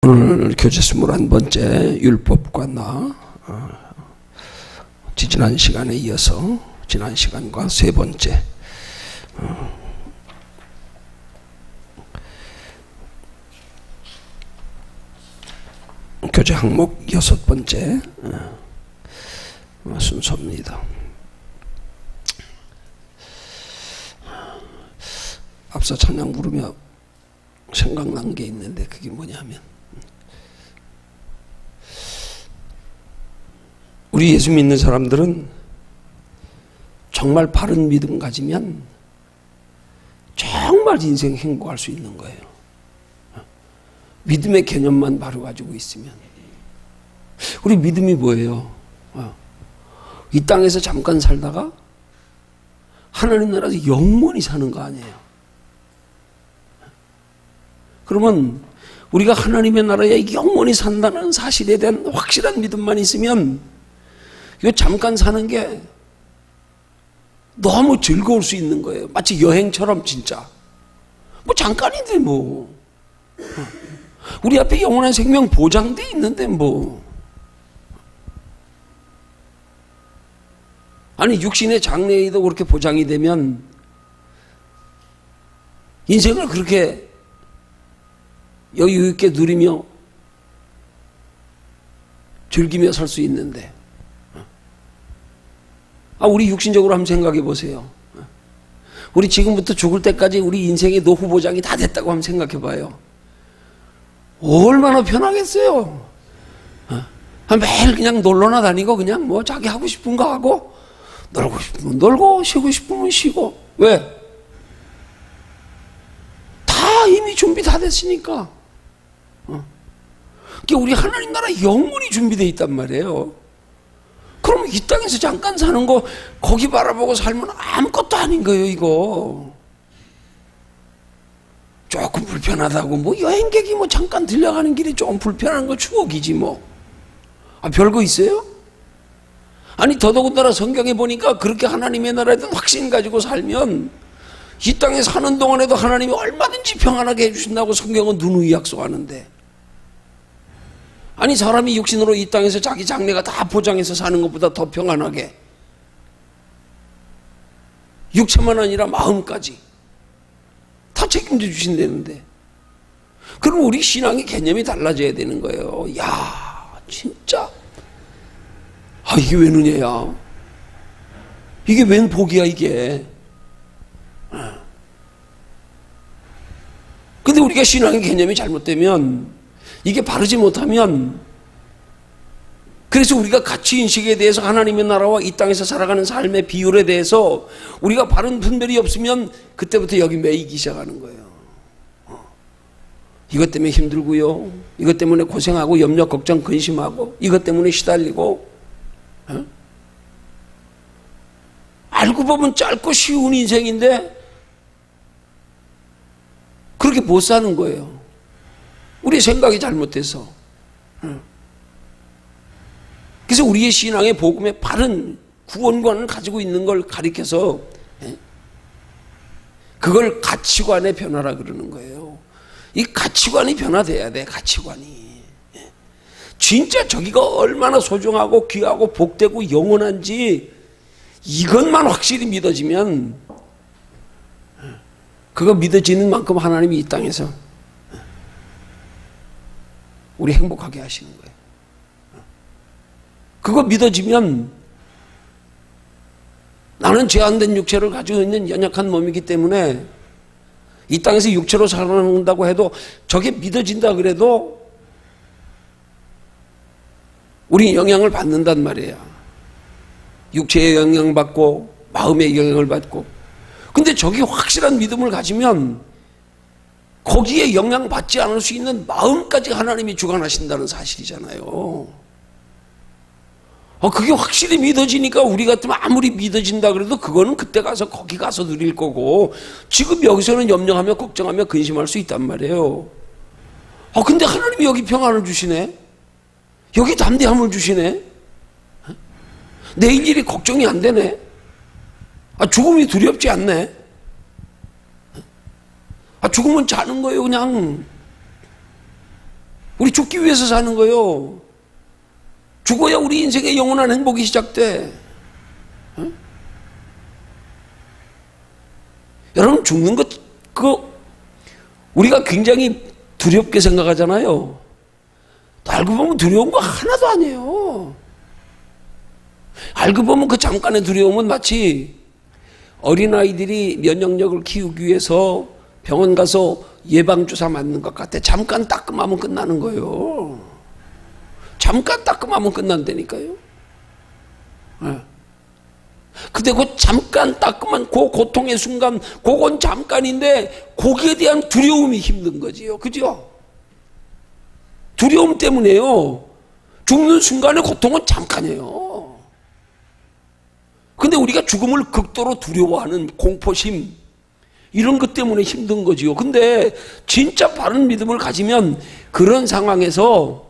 오늘 교재 21번째 율법과 나, 지난 시간에 이어서 지난 시간과 세 번째 교재 항목 6번째 순서입니다. 앞서 찬양 부르며 생각난 게 있는데 그게 뭐냐면, 우리 예수 믿는 사람들은 정말 바른 믿음 가지면 정말 인생 행복할 수 있는 거예요. 믿음의 개념만 바로 가지고 있으면. 우리 믿음이 뭐예요? 이 땅에서 잠깐 살다가 하나님 나라에서 영원히 사는 거 아니에요. 그러면 우리가 하나님의 나라에 영원히 산다는 사실에 대한 확실한 믿음만 있으면 이거 잠깐 사는 게 너무 즐거울 수 있는 거예요. 마치 여행처럼. 진짜 뭐 잠깐인데 뭐 우리 앞에 영원한 생명 보장돼 있는데 뭐. 아니 육신의 장래에도 그렇게 보장이 되면 인생을 그렇게 여유 있게 누리며 즐기며 살 수 있는데, 우리 육신적으로 한번 생각해 보세요. 우리 지금부터 죽을 때까지 우리 인생의 노후 보장이 다 됐다고 한번 생각해 봐요. 얼마나 편하겠어요. 매일 그냥 놀러나 다니고 그냥 뭐 자기 하고 싶은 거 하고, 놀고 싶으면 놀고 쉬고 싶으면 쉬고. 왜? 다 이미 준비 다 됐으니까. 그러니까 우리 하나님 나라 영원히 준비되어 있단 말이에요. 그럼 이 땅에서 잠깐 사는 거 거기 바라보고 살면 아무것도 아닌 거예요. 이거 조금 불편하다고 뭐 여행객이 뭐 잠깐 들려가는 길이 조금 불편한 거 추억이지 뭐. 별거 있어요? 아니 더더군다나 성경에 보니까 그렇게 하나님의 나라에 대한 확신 가지고 살면 이 땅에 사는 동안에도 하나님이 얼마든지 평안하게 해주신다고 성경은 누누이 약속하는데, 아니 사람이 육신으로 이 땅에서 자기 장래가 다 보장해서 사는 것보다 더 평안하게 육체만 아니라 마음까지 다 책임져 주신다는데, 그럼 우리 신앙의 개념이 달라져야 되는 거예요. 야 진짜 이게 웬 은혜야, 이게 웬 복이야 이게. 근데 우리가 신앙의 개념이 잘못되면, 이게 바르지 못하면, 그래서 우리가 가치인식에 대해서 하나님의 나라와 이 땅에서 살아가는 삶의 비율에 대해서 우리가 바른 분별이 없으면 그때부터 여기 매이기 시작하는 거예요. 이것 때문에 힘들고요, 이것 때문에 고생하고 염려 걱정 근심하고 이것 때문에 시달리고. 알고 보면 짧고 쉬운 인생인데 그렇게 못 사는 거예요. 우리 생각이 잘못돼서. 그래서 우리의 신앙의 복음의 바른 구원관을 가지고 있는 걸 가리켜서 그걸 가치관의 변화라 그러는 거예요. 이 가치관이 변화돼야 돼. 가치관이 진짜 저기가 얼마나 소중하고 귀하고 복되고 영원한지 이것만 확실히 믿어지면, 그거 믿어지는 만큼 하나님이 이 땅에서 우리 행복하게 하시는 거예요. 그거 믿어지면, 나는 제한된 육체를 가지고 있는 연약한 몸이기 때문에 이 땅에서 육체로 살아난다고 해도 저게 믿어진다 그래도 우리 영향을 받는단 말이에요. 육체의 영향받고 마음의 영향을 받고. 근데 저기 확실한 믿음을 가지면 거기에 영향받지 않을 수 있는 마음까지 하나님이 주관하신다는 사실이잖아요. 그게 확실히 믿어지니까 우리 같으면 아무리 믿어진다 그래도 그거는 그때 가서 거기 가서 누릴 거고, 지금 여기서는 염려하며 걱정하며 근심할 수 있단 말이에요. 근데 하나님이 여기 평안을 주시네, 여기 담대함을 주시네, 내일 일이 걱정이 안 되네, 죽음이 두렵지 않네, 죽으면 자는 거예요, 그냥. 우리 죽기 위해서 사는 거예요. 죽어야 우리 인생의 영원한 행복이 시작돼. 어? 여러분, 죽는 것, 우리가 굉장히 두렵게 생각하잖아요. 알고 보면 두려운 거 하나도 아니에요. 알고 보면 그 잠깐의 두려움은 마치 어린아이들이 면역력을 키우기 위해서 병원 가서 예방주사 맞는 것 같아. 잠깐 따끔하면 끝나는 거예요. 잠깐 따끔하면 끝난다니까요. 네. 근데 그 잠깐 따끔한 그 고통의 순간, 그건 잠깐인데 거기에 대한 두려움이 힘든 거지요. 그죠? 두려움 때문에요. 죽는 순간의 고통은 잠깐이에요. 근데 우리가 죽음을 극도로 두려워하는 공포심, 이런 것 때문에 힘든 거지요. 근데 진짜 바른 믿음을 가지면 그런 상황에서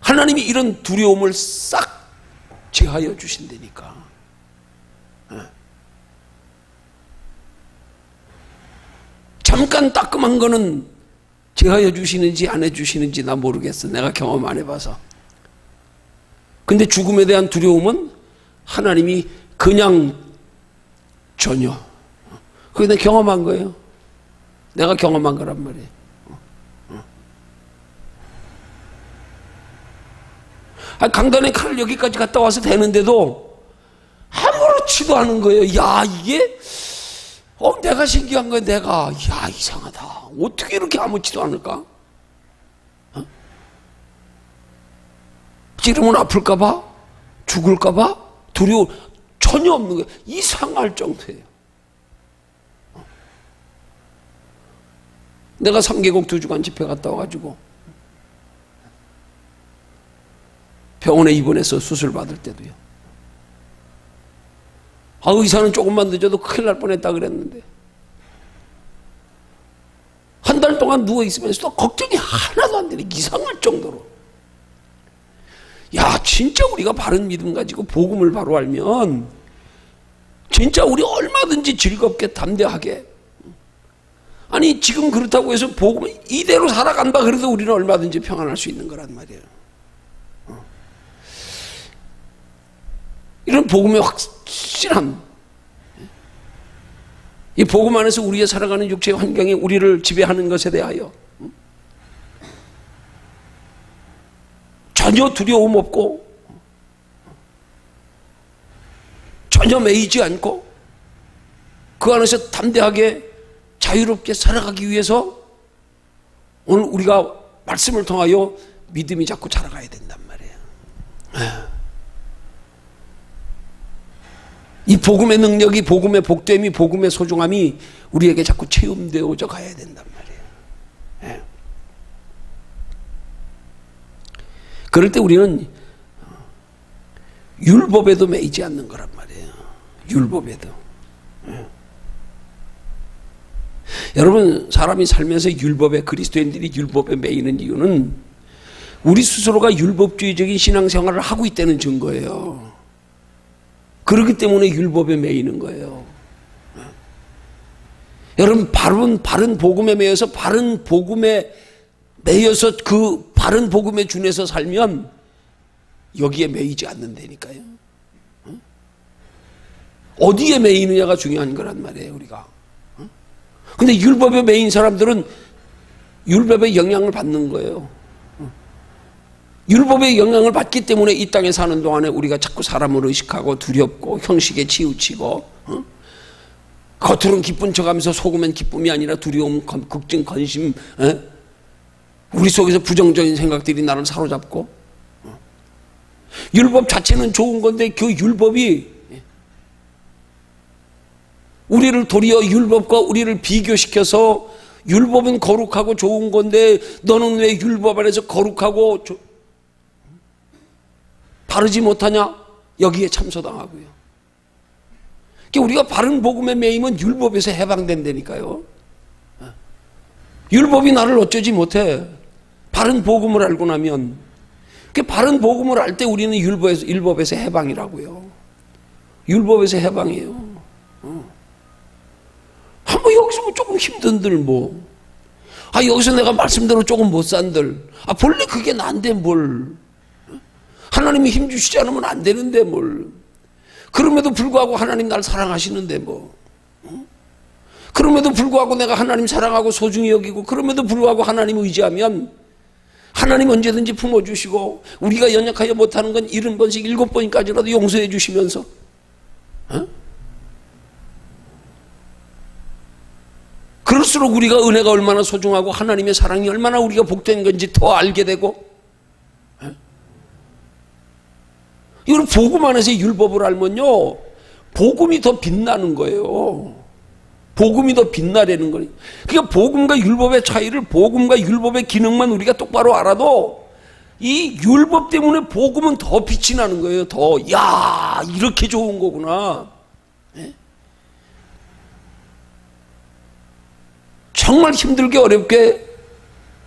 하나님이 이런 두려움을 싹 제하여 주신다니까. 잠깐 따끔한 거는 제하여 주시는지 안 해주시는지 나 모르겠어. 내가 경험 안 해봐서. 근데 죽음에 대한 두려움은 하나님이 그냥 전혀. 그게 내가 경험한 거예요. 내가 경험한 거란 말이에요. 강단의 칼을 여기까지 갔다 와서 되는데도 아무렇지도 않은 거예요. 야, 이게 내가 신기한 거야. 내가 야, 이상하다. 어떻게 이렇게 아무렇지도 않을까? 찌르면 아플까봐? 죽을까봐? 두려워 전혀 없는 거예요. 이상할 정도예요. 내가 3개국 2주간 집회 갔다 와가지고 병원에 입원해서 수술 받을 때도요. 의사는 조금만 늦어도 큰일 날 뻔했다 그랬는데 한 달 동안 누워있으면서도 걱정이 하나도 안 되네. 이상할 정도로. 야, 진짜 우리가 바른 믿음 가지고 복음을 바로 알면 진짜 우리 얼마든지 즐겁게 담대하게, 아니 지금 그렇다고 해서 복음 이대로 살아간다 그래도 우리는 얼마든지 평안할 수 있는 거란 말이에요. 이런 복음의 확실함, 이 복음 안에서 우리의 살아가는 육체의 환경이 우리를 지배하는 것에 대하여 전혀 두려움 없고 전혀 매이지 않고 그 안에서 담대하게 자유롭게 살아가기 위해서 오늘 우리가 말씀을 통하여 믿음이 자꾸 자라가야 된단 말이에요. 이 복음의 능력이, 복음의 복됨이, 복음의 소중함이 우리에게 자꾸 체험되어져 가야 된단 말이에요. 그럴 때 우리는 율법에도 매이지 않는 거란 말이에요. 율법에도. 여러분, 사람이 살면서 율법에, 그리스도인들이 율법에 매이는 이유는 우리 스스로가 율법주의적인 신앙생활을 하고 있다는 증거예요. 그렇기 때문에 율법에 매이는 거예요. 여러분, 바른 복음에 매여서 바른 복음에 매여서 그 바른 복음에 준해서 살면 여기에 매이지 않는다니까요. 어디에 매이느냐가 중요한 거란 말이에요, 우리가. 근데 율법에 매인 사람들은 율법의 영향을 받는 거예요. 율법의 영향을 받기 때문에 이 땅에 사는 동안에 우리가 자꾸 사람을 의식하고 두렵고 형식에 치우치고, 겉으로는 기쁜 척하면서 속으면 기쁨이 아니라 두려움, 걱정, 근심, 우리 속에서 부정적인 생각들이 나를 사로잡고, 율법 자체는 좋은 건데 그 율법이 우리를 도리어 율법과 우리를 비교시켜서 율법은 거룩하고 좋은 건데 너는 왜 율법 안에서 거룩하고 바르지 못하냐? 여기에 참소당하고요. 그러니까 우리가 바른 복음에 매이면 율법에서 해방된다니까요. 율법이 나를 어쩌지 못해. 바른 복음을 알고 나면, 그 바른 복음을 알 때 우리는 율법에서 해방이라고요. 율법에서 해방이에요. 뭐 여기서 뭐 조금 힘든들 뭐 아, 여기서 내가 말씀대로 조금 못 산들. 아, 본래 그게 난데 뭘. 하나님이 힘 주시지 않으면 안 되는데 뭘. 그럼에도 불구하고 하나님 날 사랑하시는데 뭐. 그럼에도 불구하고 내가 하나님 사랑하고 소중히 여기고, 그럼에도 불구하고 하나님 의지하면 하나님 언제든지 품어주시고, 우리가 연약하여 못하는 건 70번씩 7번까지라도 용서해 주시면서, 그럴수록 우리가 은혜가 얼마나 소중하고 하나님의 사랑이 얼마나 우리가 복된 건지 더 알게 되고, 이걸 복음 안에서의 율법을 알면요, 복음이 더 빛나는 거예요. 복음이 더 빛나려는 거예요. 그러니까 복음과 율법의 차이를, 복음과 율법의 기능만 우리가 똑바로 알아도 이 율법 때문에 복음은 더 빛이 나는 거예요. 더, 야, 이렇게 좋은 거구나. 정말 힘들게 어렵게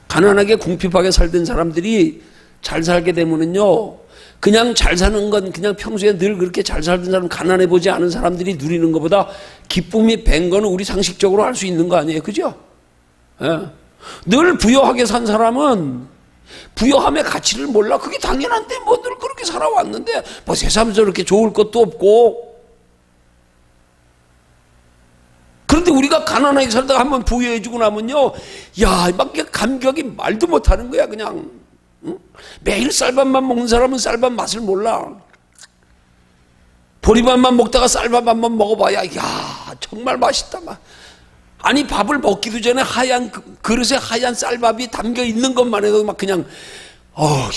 가난하게 궁핍하게 살던 사람들이 잘 살게 되면은요, 그냥 잘 사는 건 그냥 평소에 늘 그렇게 잘 살던 사람, 가난해 보지 않은 사람들이 누리는 것보다 기쁨이 밴 거는 우리 상식적으로 알 수 있는 거 아니에요, 그죠? 예. 늘 부유하게 산 사람은 부유함의 가치를 몰라. 그게 당연한데 뭐 늘 그렇게 살아왔는데 뭐 세상에서 그렇게 좋을 것도 없고. 그런데 우리가 가난하게 살다가 한번 부유해지고 나면요, 야, 막 감격이 말도 못하는 거야, 그냥. 응? 매일 쌀밥만 먹는 사람은 쌀밥 맛을 몰라. 보리밥만 먹다가 쌀밥 한번 먹어봐야, 야, 정말 맛있다. 아니, 밥을 먹기도 전에 하얀 그릇에 하얀 쌀밥이 담겨 있는 것만 해도 막 그냥, 어휴,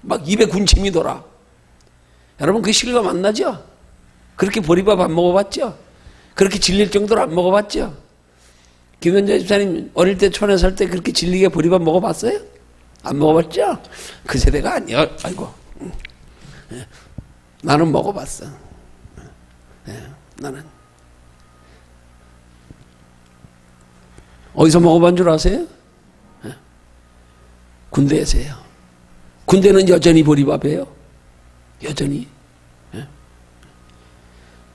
막 입에 군침이 돌아. 여러분, 그 실감 안 나죠? 그렇게 보리밥 안 먹어봤죠? 그렇게 질릴 정도로 안 먹어봤죠? 김현자 집사님 어릴 때 촌에 살 때 그렇게 질리게 보리밥 먹어봤어요? 안 먹어봤죠? 그 세대가 아니야. 아이고. 나는 먹어봤어. 나는. 어디서 먹어본 줄 아세요? 군대에서요. 군대는 여전히 보리밥이에요. 여전히.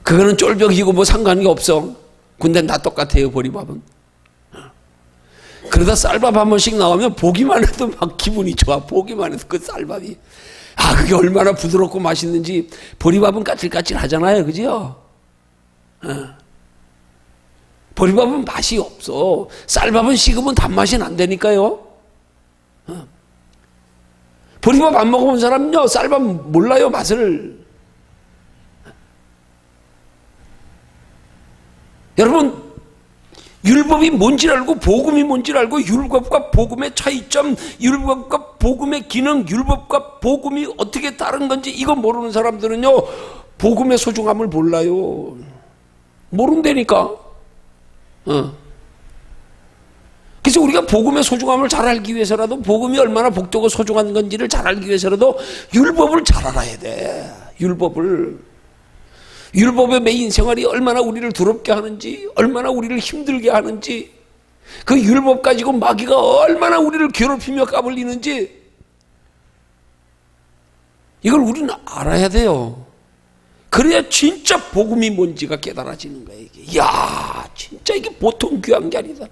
그거는 쫄벽이고 뭐 상관이 없어. 군대는 다 똑같아요, 보리밥은. 그러다 쌀밥 한 번씩 나오면 보기만 해도 막 기분이 좋아. 보기만 해도 그 쌀밥이. 아, 그게 얼마나 부드럽고 맛있는지. 보리밥은 까칠까칠 하잖아요, 그죠? 보리밥은 맛이 없어. 쌀밥은 식으면 단맛이 난다니까요. 보리밥 안 먹어본 사람은요, 쌀밥 몰라요, 맛을. 여러분, 율법이 뭔지 알고 복음이 뭔지 알고, 율법과 복음의 차이점, 율법과 복음의 기능, 율법과 복음이 어떻게 다른 건지 이거 모르는 사람들은요, 복음의 소중함을 몰라요. 모른다니까. 그래서 우리가 복음의 소중함을 잘 알기 위해서라도, 복음이 얼마나 복되고 소중한 건지를 잘 알기 위해서라도 율법을 잘 알아야 돼. 율법의 매인 생활이 얼마나 우리를 두렵게 하는지, 얼마나 우리를 힘들게 하는지, 그 율법 가지고 마귀가 얼마나 우리를 괴롭히며 까불리는지, 이걸 우리는 알아야 돼요. 그래야 진짜 복음이 뭔지가 깨달아지는 거예요. 이게. 이야, 진짜 이게 보통 귀한 게 아니다.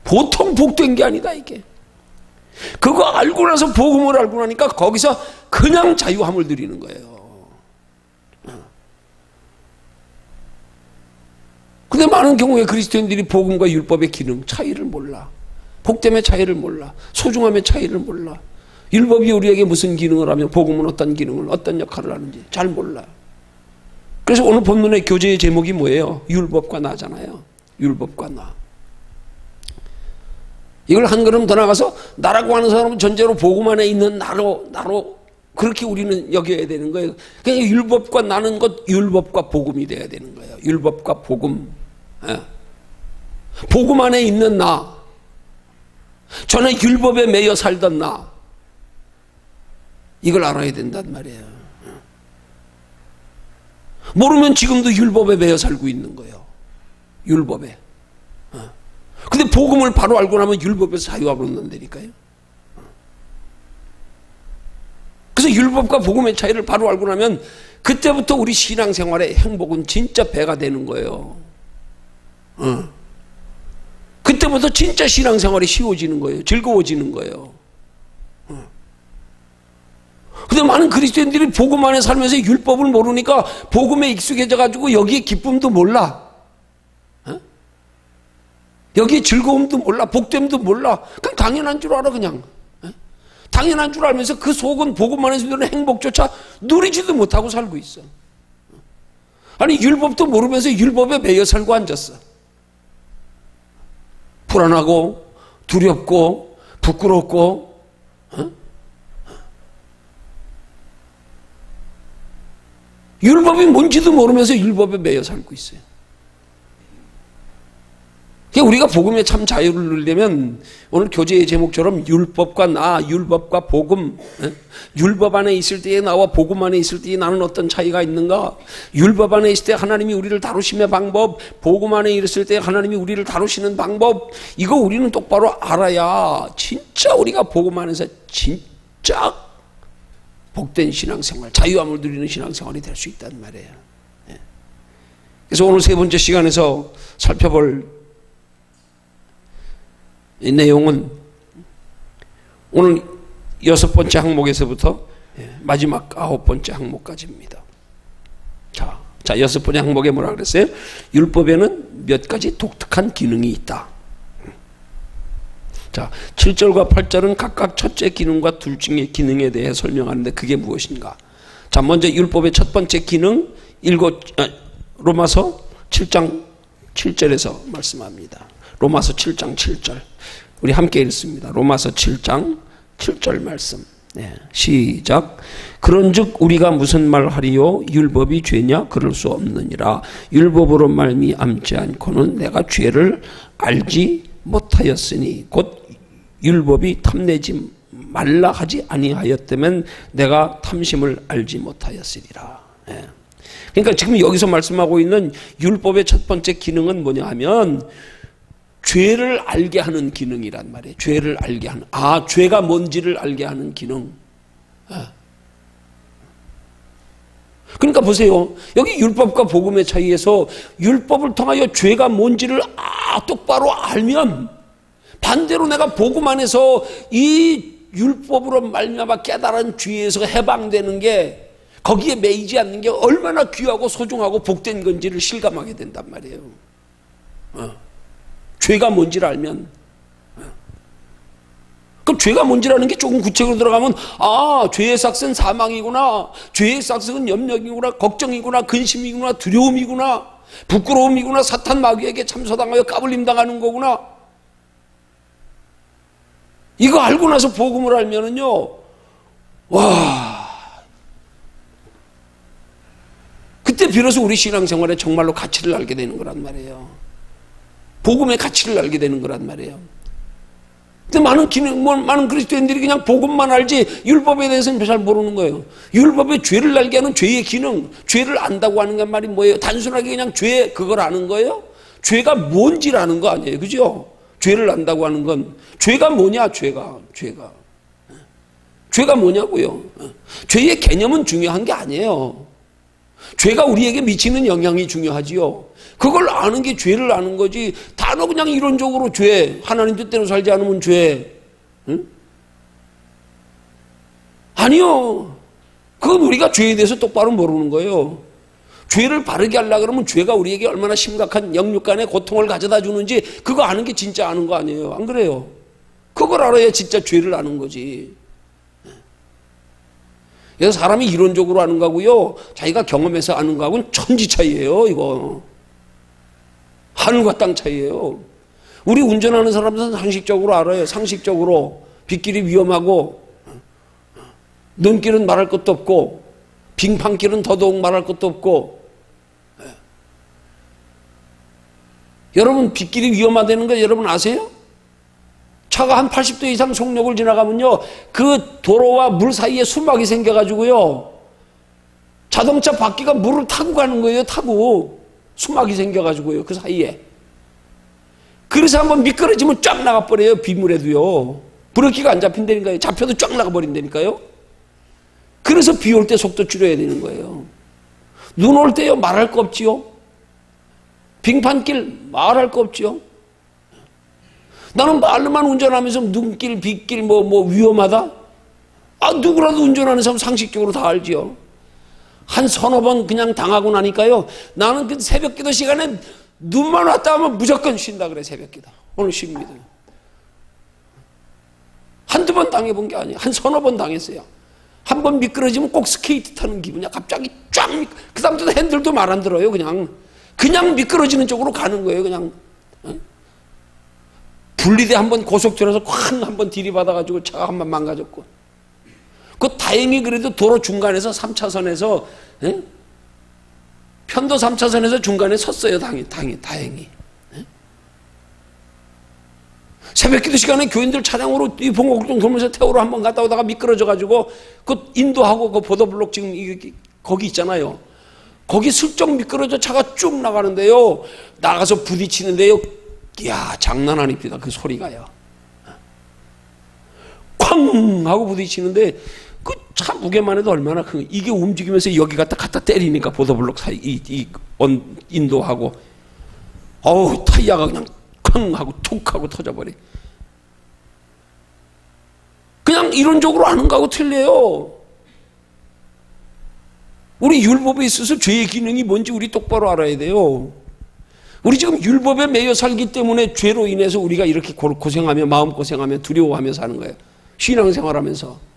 보통 복된 게 아니다, 이게. 그거 알고 나서, 복음을 알고 나니까 거기서 그냥 자유함을 누리는 거예요. 근데 많은 경우에 그리스도인들이 복음과 율법의 기능 차이를 몰라. 복됨의 차이를 몰라. 소중함의 차이를 몰라. 율법이 우리에게 무슨 기능을 하며 복음은 어떤 기능을, 어떤 역할을 하는지 잘 몰라. 그래서 오늘 본문의 교재의 제목이 뭐예요? 율법과 나잖아요. 율법과 나. 이걸 한 걸음 더 나가서 나라고 하는 사람은 전제로 복음 안에 있는 나로 그렇게 우리는 여겨야 되는 거예요. 그러니까 율법과 나는 것, 율법과 복음이 돼야 되는 거예요. 율법과 복음. 예. 복음 안에 있는 나. 전에 율법에 매여 살던 나. 이걸 알아야 된단 말이에요. 모르면 지금도 율법에 매여 살고 있는 거예요. 율법에. 근데 복음을 바로 알고 나면 율법에서 자유함을 얻는다니까요. 그래서 율법과 복음의 차이를 바로 알고 나면 그때부터 우리 신앙생활의 행복은 진짜 배가 되는 거예요. 그때 그때부터 진짜 신앙생활이 쉬워지는 거예요. 즐거워지는 거예요. 근데 많은 그리스도인들이 복음 안에 살면서 율법을 모르니까 복음에 익숙해져 가지고 여기에 기쁨도 몰라. 여기에 즐거움도 몰라. 복됨도 몰라. 그냥 당연한 줄 알아 그냥. 당연한 줄 알면서 그 속은 복음 안에서 누리는 행복조차 누리지도 못하고 살고 있어. 아니 율법도 모르면서 율법에 매여 살고 앉았어. 불안하고 두렵고 부끄럽고 율법이 뭔지도 모르면서 율법에 매여 살고 있어요. 우리가 복음에 참 자유를 누리려면 오늘 교재의 제목처럼 율법과 나, 율법과 복음, 율법 안에 있을 때에 나와 복음 안에 있을 때에 나는 어떤 차이가 있는가? 율법 안에 있을 때 하나님이 우리를 다루심의 방법, 복음 안에 있을 때 하나님이 우리를 다루시는 방법, 이거 우리는 똑바로 알아야 진짜 우리가 복음 안에서 진짜 복된 신앙생활, 자유함을 누리는 신앙생활이 될 수 있단 말이에요. 그래서 오늘 세 번째 시간에서 살펴볼 이 내용은 오늘 6번째 항목에서부터 마지막 9번째 항목까지입니다. 자, 6번째 항목에 뭐라 그랬어요? 율법에는 몇 가지 독특한 기능이 있다. 자, 7절과 8절은 각각 첫째 기능과 둘째의 기능에 대해 설명하는데 그게 무엇인가? 자, 먼저 율법의 첫 번째 기능 로마서 7장 7절에서 말씀합니다. 로마서 7장 7절 우리 함께 읽습니다. 로마서 7장 7절 말씀. 시작. 그런즉 우리가 무슨 말하리요? 율법이 죄냐? 그럴 수 없느니라. 율법으로 말미암지 않고는 내가 죄를 알지 못하였으니 곧 율법이 탐내지 말라 하지 아니하였다면 내가 탐심을 알지 못하였으리라. 그러니까 지금 여기서 말씀하고 있는 율법의 첫 번째 기능은 뭐냐 하면 죄를 알게 하는 기능이란 말이에요. 죄를 알게 하는, 죄가 뭔지를 알게 하는 기능. 그러니까 보세요. 여기 율법과 복음의 차이에서 율법을 통하여 죄가 뭔지를 똑바로 알면 반대로 내가 복음 안에서 이 율법으로 말미암아 깨달은 죄에서 해방되는 게 거기에 매이지 않는 게 얼마나 귀하고 소중하고 복된 건지를 실감하게 된단 말이에요. 죄가 뭔지를 알면. 그럼 죄가 뭔지라는 게 조금 구체적으로 들어가면 죄의 삭은 사망이구나, 죄의 삭은 염려이구나, 걱정이구나, 근심이구나, 두려움이구나, 부끄러움이구나, 사탄 마귀에게 참소당하여 까불림 당하는 거구나. 이거 알고 나서 복음을 알면은요, 그때 비로소 우리 신앙생활에 정말로 가치를 알게 되는 거란 말이에요. 복음의 가치를 알게 되는 거란 말이에요. 근데 많은 그리스도인들이 그냥 복음만 알지 율법에 대해서는 잘 모르는 거예요. 율법의 죄를 알게 하는 죄의 기능, 죄를 안다고 하는 게 말이 뭐예요? 단순하게 그냥 죄 그걸 아는 거예요? 죄가 뭔지를 아는 거 아니에요, 그죠? 죄를 안다고 하는 건 죄가 뭐냐? 죄가 뭐냐고요? 죄의 개념은 중요한 게 아니에요. 죄가 우리에게 미치는 영향이 중요하지요. 그걸 아는 게 죄를 아는 거지. 단어 그냥 이론적으로 죄, 하나님 뜻대로 살지 않으면 죄. 응? 아니요. 그건 우리가 죄에 대해서 똑바로 모르는 거예요. 죄를 바르게 하려고 그러면 죄가 우리에게 얼마나 심각한 영육간의 고통을 가져다 주는지 그거 아는 게 진짜 아는 거 아니에요. 안 그래요? 그걸 알아야 진짜 죄를 아는 거지. 그래서 사람이 이론적으로 아는 거하고요, 자기가 경험해서 아는 거하고는 천지 차이예요, 이거. 하늘과 땅 차이예요. 우리 운전하는 사람들은 상식적으로 알아요. 상식적으로 빗길이 위험하고 눈길은 말할 것도 없고 빙판길은 더더욱 말할 것도 없고. 여러분 빗길이 위험하다는 거 여러분 아세요? 차가 한 80도 이상 속력을 지나가면요, 그 도로와 물 사이에 수막이 생겨가지고요, 자동차 바퀴가 물을 타고 가는 거예요. 타고 수막이 생겨가지고요, 그 사이에. 그래서 한번 미끄러지면 쫙 나가버려요. 비물에도요. 브레이크가 안 잡힌다니까요. 잡혀도 쫙 나가버린다니까요. 그래서 비 올 때 속도 줄여야 되는 거예요. 눈 올 때요, 말할 거 없지요. 빙판길 말할 거 없지요. 나는 말로만 운전하면서 눈길, 빗길, 뭐 위험하다? 누구라도 운전하는 사람 상식적으로 다 알지요. 한 서너 번 그냥 당하고 나니까요. 나는 그 새벽 기도 시간에 눈만 왔다 하면 무조건 쉰다 그래, 새벽 기도. 오늘 쉽니다. 한두 번 당해본 게 아니에요. 한 서너 번 당했어요. 한 번 미끄러지면 꼭 스케이트 타는 기분이야. 갑자기 쫙, 그 다음부터 핸들도 말 안 들어요. 그냥 미끄러지는 쪽으로 가는 거예요. 그냥. 분리대 한번 고속도로에서 쾅 한번 들이받아가지고 차가 한 번 망가졌고. 다행히 그래도 도로 중간에서 3차선에서, 편도 3차선에서 중간에 섰어요. 다행히. 새벽 기도 시간에 교인들 차량으로 이 봉곡동 돌면서 태우러 한번 갔다 오다가 미끄러져가지고 인도하고 보도블록 지금 거기 있잖아요. 거기 슬쩍 미끄러져 차가 쭉 나가는데요. 나가서 부딪히는데요. 이야, 장난 아닙니다. 그 소리가요. 쾅! 하고 부딪히는데 그 차 무게만 해도 얼마나 큰, 이게 움직이면서 여기 갖다 때리니까 보도블록 사이, 인도하고. 타이어가 그냥 쾅! 하고 툭! 하고 터져버려. 그냥 이론적으로 아는 거하고 틀려요. 우리 율법에 있어서 죄의 기능이 뭔지 우리 똑바로 알아야 돼요. 우리 지금 율법에 매여 살기 때문에 죄로 인해서 우리가 이렇게 고생하며 마음고생하며 두려워하며 사는 거예요. 신앙생활하면서.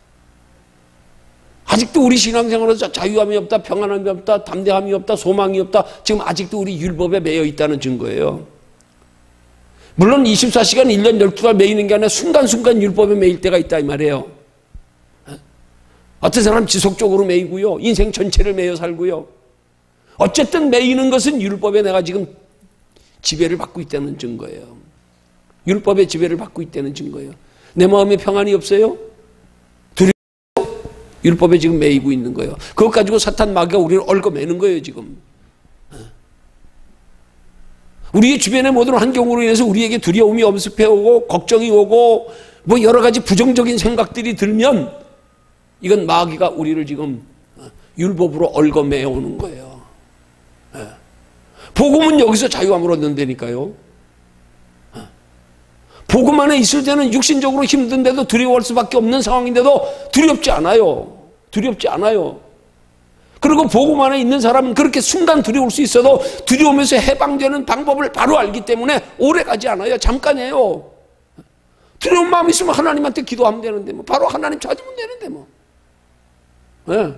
아직도 우리 신앙생활에서 자유함이 없다, 평안함이 없다, 담대함이 없다, 소망이 없다. 지금 아직도 우리 율법에 매여 있다는 증거예요. 물론 24시간 1년 12달 매이는 게 아니라 순간순간 율법에 매일 때가 있다 이 말이에요. 어떤 사람 지속적으로 매이고요. 인생 전체를 매여 살고요. 어쨌든 매이는 것은 율법에 내가 지금 지배를 받고 있다는 증거예요. 율법의 지배를 받고 있다는 증거예요. 내 마음에 평안이 없어요? 두려워요? 율법에 지금 매이고 있는 거예요. 그것 가지고 사탄 마귀가 우리를 얽어매는 거예요 지금. 우리의 주변의 모든 환경으로 인해서 우리에게 두려움이 엄습해오고 걱정이 오고 뭐 여러 가지 부정적인 생각들이 들면 이건 마귀가 우리를 지금 율법으로 얽어매오는 거예요. 복음은 여기서 자유함을 얻는다니까요. 복음 안에 있을 때는 육신적으로 힘든데도 두려워할 수밖에 없는 상황인데도 두렵지 않아요. 두렵지 않아요. 그리고 복음 안에 있는 사람은 그렇게 순간 두려울 수 있어도 두려우면서 해방되는 방법을 바로 알기 때문에 오래 가지 않아요. 잠깐이에요. 두려운 마음이 있으면 하나님한테 기도하면 되는데 뭐 바로 하나님 찾으면 되는데 뭐. 네.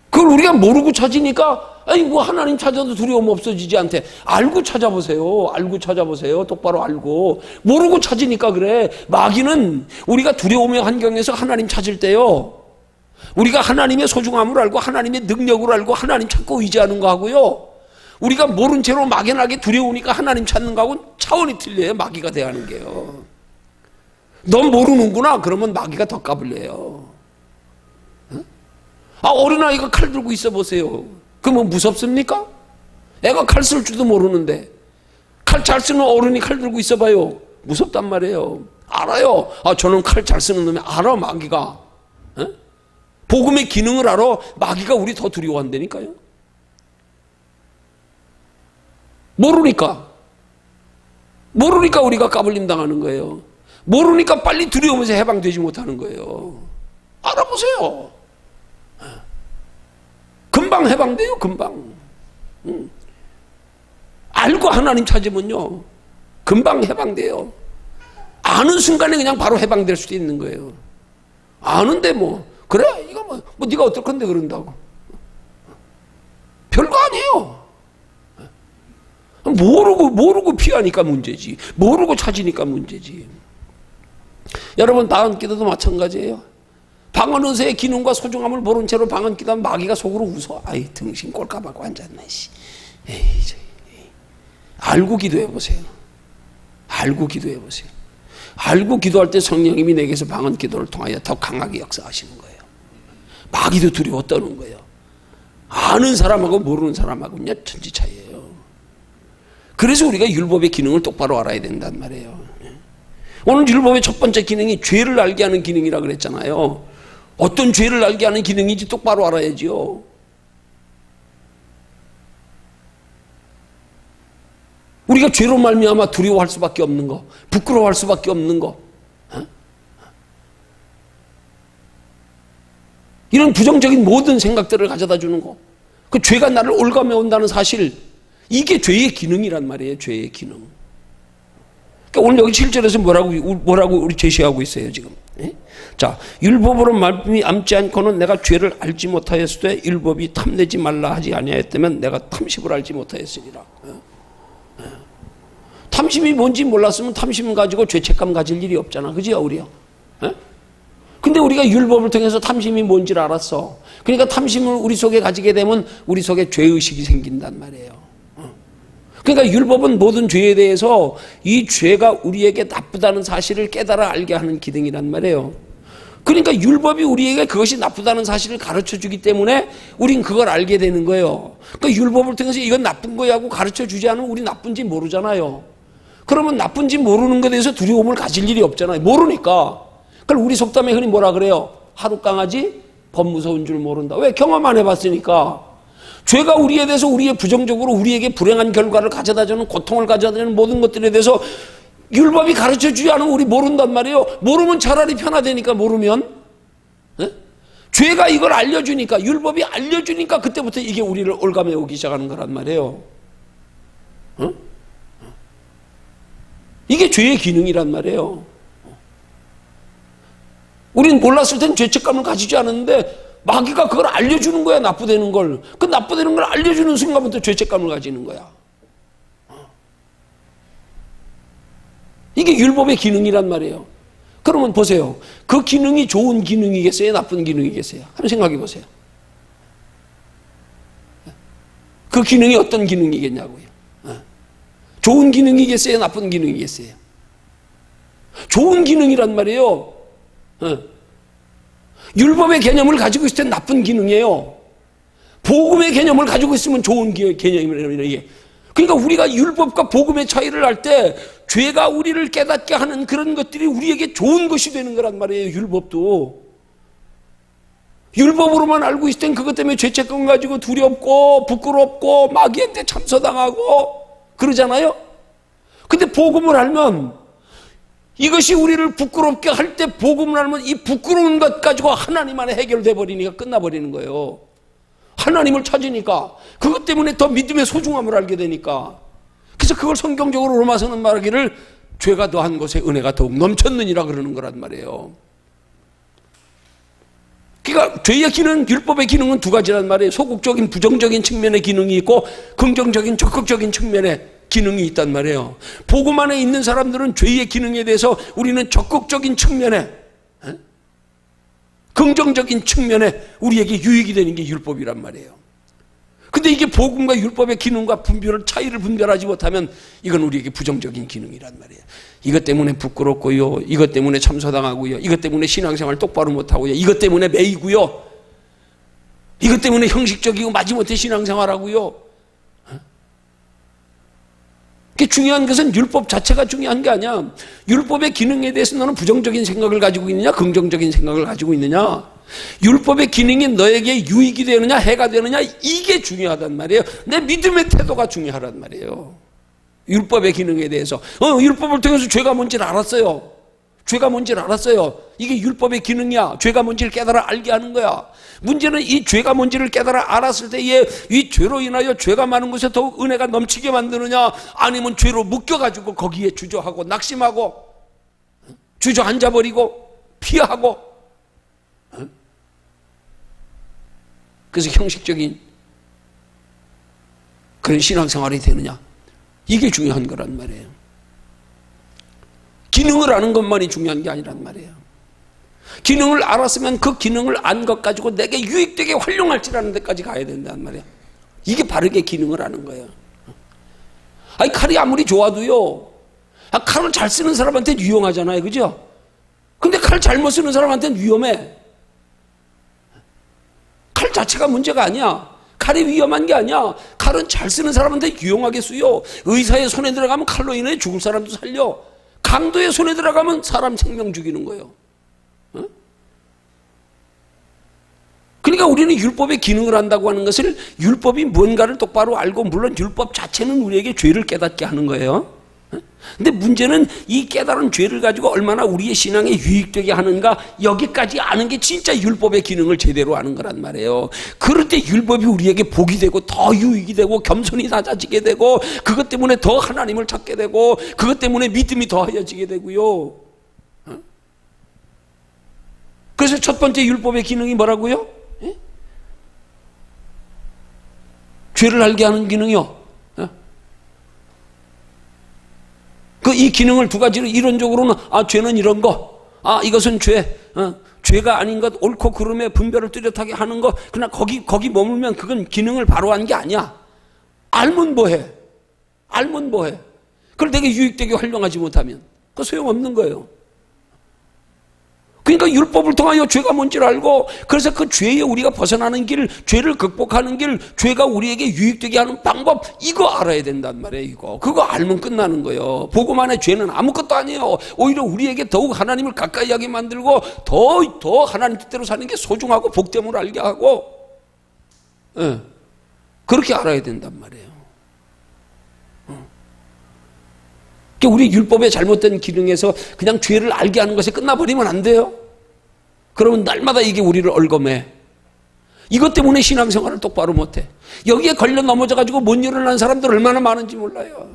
그걸 우리가 모르고 찾으니까 뭐 하나님 찾아도 두려움 없어지지 않대. 알고 찾아보세요. 알고 찾아보세요. 똑바로 알고. 모르고 찾으니까 그래. 마귀는 우리가 두려움의 환경에서 하나님 찾을 때요. 우리가 하나님의 소중함을 알고 하나님의 능력을 알고 하나님 찾고 의지하는 거하고요. 우리가 모른 채로 막연하게 두려우니까 하나님 찾는 거하고는 차원이 틀려요. 마귀가 대하는 게요. 넌 모르는구나. 그러면 마귀가 더 까불려요. 어린아이가 칼 들고 있어 보세요. 그러면 무섭습니까? 애가 칼 쓸 줄도 모르는데 칼 잘 쓰는 어른이 칼 들고 있어 봐요. 무섭단 말이에요. 알아요. 저는 칼 잘 쓰는 놈이 알아. 마귀가. 복음의 기능을 알아. 마귀가 우리 더 두려워한다니까요. 모르니까 우리가 까불림 당하는 거예요. 모르니까 빨리 두려우면서 해방되지 못하는 거예요. 알아보세요. 금방 해방돼요. 금방. 알고 하나님 찾으면요 금방 해방돼요. 아는 순간에 그냥 바로 해방될 수도 있는 거예요. 아는데 그래 이거 뭐 네가 어떨 건데 그런다고. 별거 아니에요. 모르고 피하니까 문제지. 모르고 찾으니까 문제지. 여러분 방언 기도도 마찬가지예요. 방언 은사의 기능과 소중함을 모른 채로 방언 기도하면 마귀가 속으로 웃어. 등신 꼴까봐고 앉았네. 알고 기도해 보세요. 알고 기도해 보세요. 알고 기도할 때 성령님이 내게서 방언 기도를 통하여 더 강하게 역사하시는 거예요. 마귀도 두려워 떠는 거예요. 아는 사람하고 모르는 사람하고는요 천지 차이예요. 그래서 우리가 율법의 기능을 똑바로 알아야 된단 말이에요. 오늘 율법의 첫 번째 기능이 죄를 알게 하는 기능이라 그랬잖아요. 어떤 죄를 알게 하는 기능인지 똑바로 알아야지요. 우리가 죄로 말미암아 두려워할 수밖에 없는 거, 부끄러워할 수밖에 없는 거, 이런 부정적인 모든 생각들을 가져다 주는 거, 그 죄가 나를 올가매 온다는 사실, 이게 죄의 기능이란 말이에요. 죄의 기능. 그러니까 오늘 여기 7절에서 뭐라고 우리 제시하고 있어요 지금. 예? 자, 율법으로 말미암지 않고는 내가 죄를 알지 못하였을 때 율법이 탐내지 말라 하지 아니하였다면 내가 탐심을 알지 못하였으리라. 탐심이 뭔지 몰랐으면 탐심 가지고 죄책감 가질 일이 없잖아, 그지요, 우리요? 예? 근데 우리가 율법을 통해서 탐심이 뭔지를 알았어. 그러니까 탐심을 우리 속에 가지게 되면 우리 속에 죄의식이 생긴단 말이에요. 그러니까 율법은 모든 죄에 대해서 이 죄가 우리에게 나쁘다는 사실을 깨달아 알게 하는 기능이란 말이에요. 그러니까 율법이 우리에게 그것이 나쁘다는 사실을 가르쳐 주기 때문에 우린 그걸 알게 되는 거예요. 그러니까 율법을 통해서 이건 나쁜 거야 하고 가르쳐 주지 않으면 우리 나쁜지 모르잖아요. 그러면 나쁜지 모르는 것에 대해서 두려움을 가질 일이 없잖아요. 모르니까. 그걸 우리 속담에 흔히 뭐라 그래요? 하루 강아지 법 무서운 줄 모른다. 왜? 경험 안 해봤으니까. 죄가 우리에 대해서 우리의 부정적으로 우리에게 불행한 결과를 가져다주는, 고통을 가져다주는 모든 것들에 대해서 율법이 가르쳐주지 않으면 우리 모른단 말이에요. 모르면 차라리 편하다니까. 모르면 네? 죄가 이걸 알려주니까, 율법이 알려주니까 그때부터 이게 우리를 올가매 오기 시작하는 거란 말이에요. 어? 이게 죄의 기능이란 말이에요. 우린 몰랐을 땐 죄책감을 가지지 않았는데 마귀가 그걸 알려주는 거야, 나쁘다는 걸. 그 나쁘다는 걸 알려주는 순간부터 죄책감을 가지는 거야. 이게 율법의 기능이란 말이에요. 그러면 보세요. 그 기능이 좋은 기능이겠어요? 나쁜 기능이겠어요? 한번 생각해 보세요. 그 기능이 어떤 기능이겠냐고요. 좋은 기능이겠어요? 나쁜 기능이겠어요? 좋은 기능이란 말이에요. 율법의 개념을 가지고 있을 땐 나쁜 기능이에요. 복음의 개념을 가지고 있으면 좋은 개념이라는 이게. 그러니까 우리가 율법과 복음의 차이를 알 때 죄가 우리를 깨닫게 하는 그런 것들이 우리에게 좋은 것이 되는 거란 말이에요. 율법도. 율법으로만 알고 있을 땐 그것 때문에 죄책감 가지고 두렵고 부끄럽고 마귀한테 참소당하고 그러잖아요. 근데 복음을 알면, 이것이 우리를 부끄럽게 할 때 복음을 알면 이 부끄러운 것 가지고 하나님 안에 해결돼 버리니까 끝나버리는 거예요. 하나님을 찾으니까, 그것 때문에 더 믿음의 소중함을 알게 되니까. 그래서 그걸 성경적으로 로마서는 말하기를 죄가 더한 곳에 은혜가 더욱 넘쳤느니라 그러는 거란 말이에요. 그러니까 죄의 기능, 율법의 기능은 두 가지란 말이에요. 소극적인 부정적인 측면의 기능이 있고 긍정적인 적극적인 측면의 기능이 있단 말이에요. 복음 안에 있는 사람들은 죄의 기능에 대해서 우리는 적극적인 측면에, 긍정적인 측면에 우리에게 유익이 되는 게 율법이란 말이에요. 근데 이게 복음과 율법의 기능과 차이를 분별하지 못하면 이건 우리에게 부정적인 기능이란 말이에요. 이것 때문에 부끄럽고요, 이것 때문에 참소당하고요, 이것 때문에 신앙생활 똑바로 못하고요, 이것 때문에 매이고요, 이것 때문에 형식적이고 마지못해 신앙생활하고요. 중요한 것은 율법 자체가 중요한 게 아니야. 율법의 기능에 대해서 너는 부정적인 생각을 가지고 있느냐, 긍정적인 생각을 가지고 있느냐, 율법의 기능이 너에게 유익이 되느냐 해가 되느냐, 이게 중요하단 말이에요. 내 믿음의 태도가 중요하단 말이에요. 율법의 기능에 대해서 율법을 통해서 죄가 뭔지를 알았어요. 죄가 뭔지를 알았어요. 이게 율법의 기능이야. 죄가 뭔지를 깨달아 알게 하는 거야. 문제는 이 죄가 뭔지를 깨달아 알았을 때에 이 죄로 인하여 죄가 많은 곳에 더욱 은혜가 넘치게 만드느냐, 아니면 죄로 묶여가지고 거기에 주저하고 낙심하고 주저앉아버리고 피하고, 그래서 형식적인 그런 신앙생활이 되느냐, 이게 중요한 거란 말이에요. 기능을 아는 것만이 중요한 게 아니란 말이에요. 기능을 알았으면 그 기능을 안 것 가지고 내게 유익되게 활용할지라는 데까지 가야 된단 말이에요. 이게 바르게 기능을 아는 거예요. 아니, 칼이 아무리 좋아도요, 칼을 잘 쓰는 사람한테는 유용하잖아요, 그죠? 근데 칼 잘못 쓰는 사람한테는 위험해. 칼 자체가 문제가 아니야. 칼이 위험한 게 아니야. 칼은 잘 쓰는 사람한테 유용하게 쓰여. 의사의 손에 들어가면 칼로 인해 죽을 사람도 살려. 강도의 손에 들어가면 사람 생명 죽이는 거예요. 그러니까 우리는 율법의 기능을 한다고 하는 것을 율법이 뭔가를 똑바로 알고, 물론 율법 자체는 우리에게 죄를 깨닫게 하는 거예요. 근데 문제는 이 깨달은 죄를 가지고 얼마나 우리의 신앙에 유익되게 하는가, 여기까지 아는 게 진짜 율법의 기능을 제대로 아는 거란 말이에요. 그럴 때 율법이 우리에게 복이 되고 더 유익이 되고 겸손이 낮아지게 되고, 그것 때문에 더 하나님을 찾게 되고, 그것 때문에 믿음이 더하여지게 되고요. 그래서 첫 번째 율법의 기능이 뭐라고요? 죄를 알게 하는 기능이요. 이 기능을 두 가지로, 이론적으로는 죄는 이런 거, 이것은 죄, 죄가 아닌 것, 옳고 그름의 분별을 뚜렷하게 하는 거. 그러나 거기 머물면 그건 기능을 바로 한 게 아니야. 알면 뭐해? 알면 뭐해? 그걸 되게 유익되게 활용하지 못하면 그거 소용없는 거예요. 그러니까 율법을 통하여 죄가 뭔지를 알고, 그래서 그 죄에 우리가 벗어나는 길, 죄를 극복하는 길, 죄가 우리에게 유익되게 하는 방법, 이거 알아야 된단 말이에요. 이거 그거 알면 끝나는 거예요. 복음 안에 죄는 아무것도 아니에요. 오히려 우리에게 더욱 하나님을 가까이 하게 만들고, 더 하나님 뜻대로 사는 게 소중하고 복됨을 알게 하고, 그렇게 알아야 된단 말이에요. 우리 율법의 잘못된 기능에서 그냥 죄를 알게 하는 것에 끝나버리면 안 돼요. 그러면 날마다 이게 우리를 얽어매. 이것 때문에 신앙생활을 똑바로 못해. 여기에 걸려 넘어져가지고 못 일어난 사람들 얼마나 많은지 몰라요.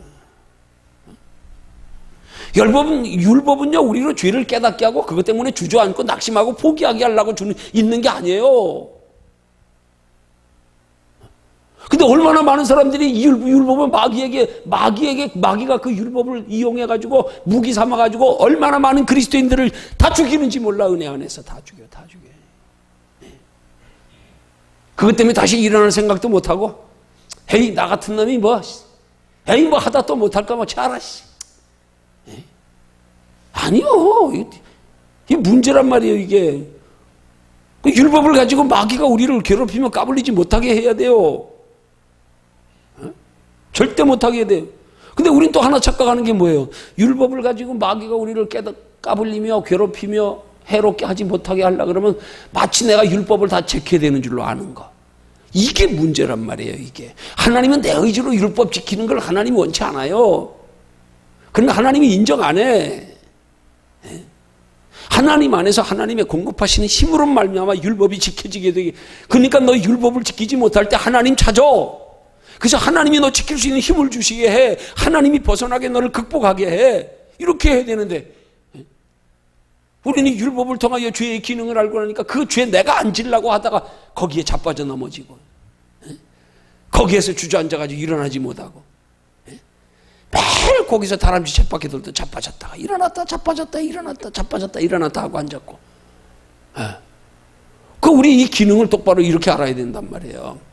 율법은요, 우리로 죄를 깨닫게 하고 그것 때문에 주저앉고 낙심하고 포기하게 하려고 있는 게 아니에요. 근데 얼마나 많은 사람들이 이 율법은 마귀가 그 율법을 이용해가지고 무기 삼아가지고 얼마나 많은 그리스도인들을 다 죽이는지 몰라. 은혜 안에서 다 죽여. 그것 때문에 다시 일어날 생각도 못하고, 에이 나 같은 놈이 뭐 하다 또 못할까 뭐 차라. 아니요, 이게 문제란 말이에요. 이게 그 율법을 가지고 마귀가 우리를 괴롭히며 까불리지 못하게 해야 돼요. 절대 못하게 해야 돼요. 근데 우린 또 하나 착각하는 게 뭐예요? 율법을 가지고 마귀가 우리를 까불리며 괴롭히며 해롭게 하지 못하게 하려고 그러면 마치 내가 율법을 다 지켜야 되는 줄로 아는 거. 이게 문제란 말이에요. 이게 하나님은 내 의지로 율법 지키는 걸 하나님이 원치 않아요. 그러니까 하나님이 인정 안 해. 하나님 안에서 하나님의 공급하시는 힘으로 말미암아 율법이 지켜지게 되게. 그러니까 너 율법을 지키지 못할 때 하나님 찾아. 그래서 하나님이 너 지킬 수 있는 힘을 주시게 해. 하나님이 벗어나게 너를 극복하게 해. 이렇게 해야 되는데, 우리는 율법을 통하여 죄의 기능을 알고 나니까 그 죄 내가 안 지려고 하다가 거기에 자빠져 넘어지고, 거기에서 주저앉아가지고 일어나지 못하고, 매일 거기서 다람쥐 쳇바퀴 돌듯 자빠졌다가 일어났다 자빠졌다 일어났다 자빠졌다 일어났다 하고 앉았고. 우리 이 기능을 똑바로 이렇게 알아야 된단 말이에요.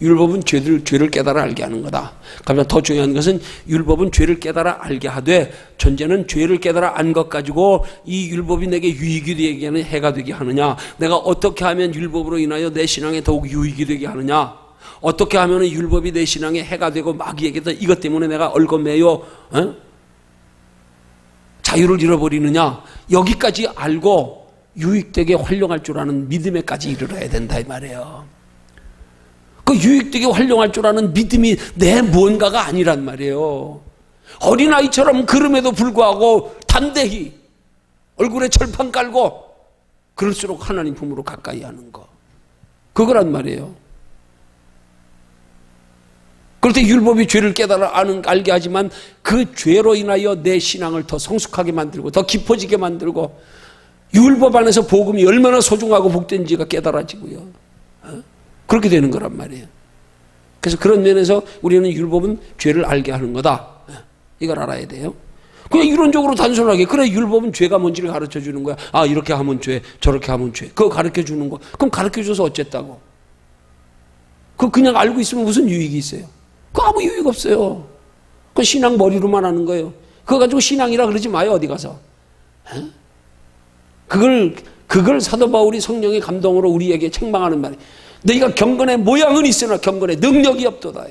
율법은 죄를 깨달아 알게 하는 거다. 그러면 더 중요한 것은 율법은 죄를 깨달아 알게 하되, 전제는 죄를 깨달아 안 것 가지고 이 율법이 내게 유익이 되게 하는 해가 되게 하느냐, 내가 어떻게 하면 율법으로 인하여 내 신앙에 더욱 유익이 되게 하느냐, 어떻게 하면 율법이 내 신앙에 해가 되고 마귀에게도 이것 때문에 내가 얽어매여 자유를 잃어버리느냐, 여기까지 알고 유익되게 활용할 줄 아는 믿음에까지 이르러야 된다 이 말이에요. 그 유익되게 활용할 줄 아는 믿음이 내 무언가가 아니란 말이에요. 어린아이처럼 그럼에도 불구하고 담대히 얼굴에 철판 깔고 그럴수록 하나님 품으로 가까이 하는 거, 그거란 말이에요. 그럴 때 율법이 죄를 깨달아 알게 하지만 그 죄로 인하여 내 신앙을 더 성숙하게 만들고 더 깊어지게 만들고, 율법 안에서 복음이 얼마나 소중하고 복된지가 깨달아지고요. 그렇게 되는 거란 말이에요. 그래서 그런 면에서 우리는 율법은 죄를 알게 하는 거다. 이걸 알아야 돼요. 그냥 이론적으로 단순하게, 그래 율법은 죄가 뭔지를 가르쳐 주는 거야. 이렇게 하면 죄, 저렇게 하면 죄. 그거 가르쳐 주는 거. 그럼 가르쳐 줘서 어쨌다고? 그거 그냥 알고 있으면 무슨 유익이 있어요? 그거 아무 유익 없어요. 그거 신앙 머리로만 하는 거예요. 그거 가지고 신앙이라 그러지 마요, 어디 가서. 그걸 사도 바울이 성령의 감동으로 우리에게 책망하는 말이에요. 너희가 경건의 모양은 있으나 경건의 능력이 없도다.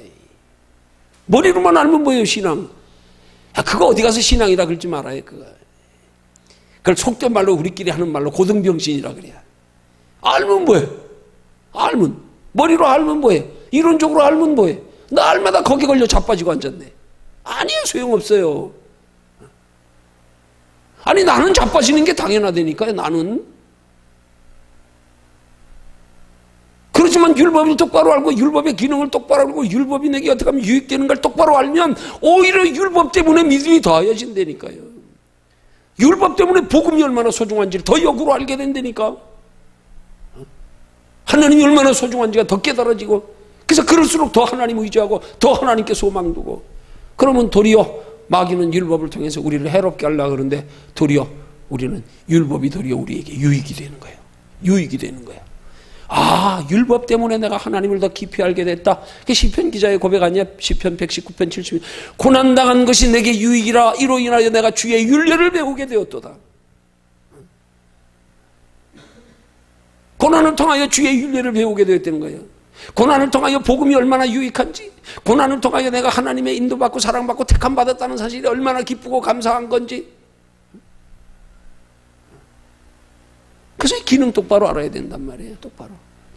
머리로만 알면 뭐예요, 신앙? 그거 어디 가서 신앙이라 그러지 말아요, 그거. 그걸 속된 말로 우리끼리 하는 말로 고등병신이라 그래요. 알면 뭐예요? 알면. 머리로 알면 뭐해? 이론적으로 알면 뭐해? 날마다 거기 걸려 자빠지고 앉았네. 아니에요. 소용없어요. 아니 나는 자빠지는 게 당연하다니까요. 나는. 그렇지만 율법을 똑바로 알고 율법의 기능을 똑바로 알고 율법이 내게 어떻게 하면 유익되는 걸 똑바로 알면 오히려 율법 때문에 믿음이 더해진다니까요. 율법 때문에 복음이 얼마나 소중한지를 더 역으로 알게 된다니까. 하나님이 얼마나 소중한지가 더 깨달아지고, 그래서 그럴수록 더 하나님 의지하고 더 하나님께 소망 두고, 그러면 도리어 마귀는 율법을 통해서 우리를 해롭게 하려고 그러는데 도리어 우리는 율법이 도리어 우리에게 유익이 되는 거예요. 유익이 되는 거예요. 아, 율법 때문에 내가 하나님을 더 깊이 알게 됐다. 그게 시편 기자의 고백 아니야? 시편 119편 70. 고난당한 것이 내게 유익이라. 이로 인하여 내가 주의 율례를 배우게 되었도다. 고난을 통하여 주의 율례를 배우게 되었다는 거예요. 고난을 통하여 복음이 얼마나 유익한지, 고난을 통하여 내가 하나님의 인도받고 사랑받고 택함받았다는 사실이 얼마나 기쁘고 감사한 건지. 그래서 기능 똑바로 알아야 된단 말이에요.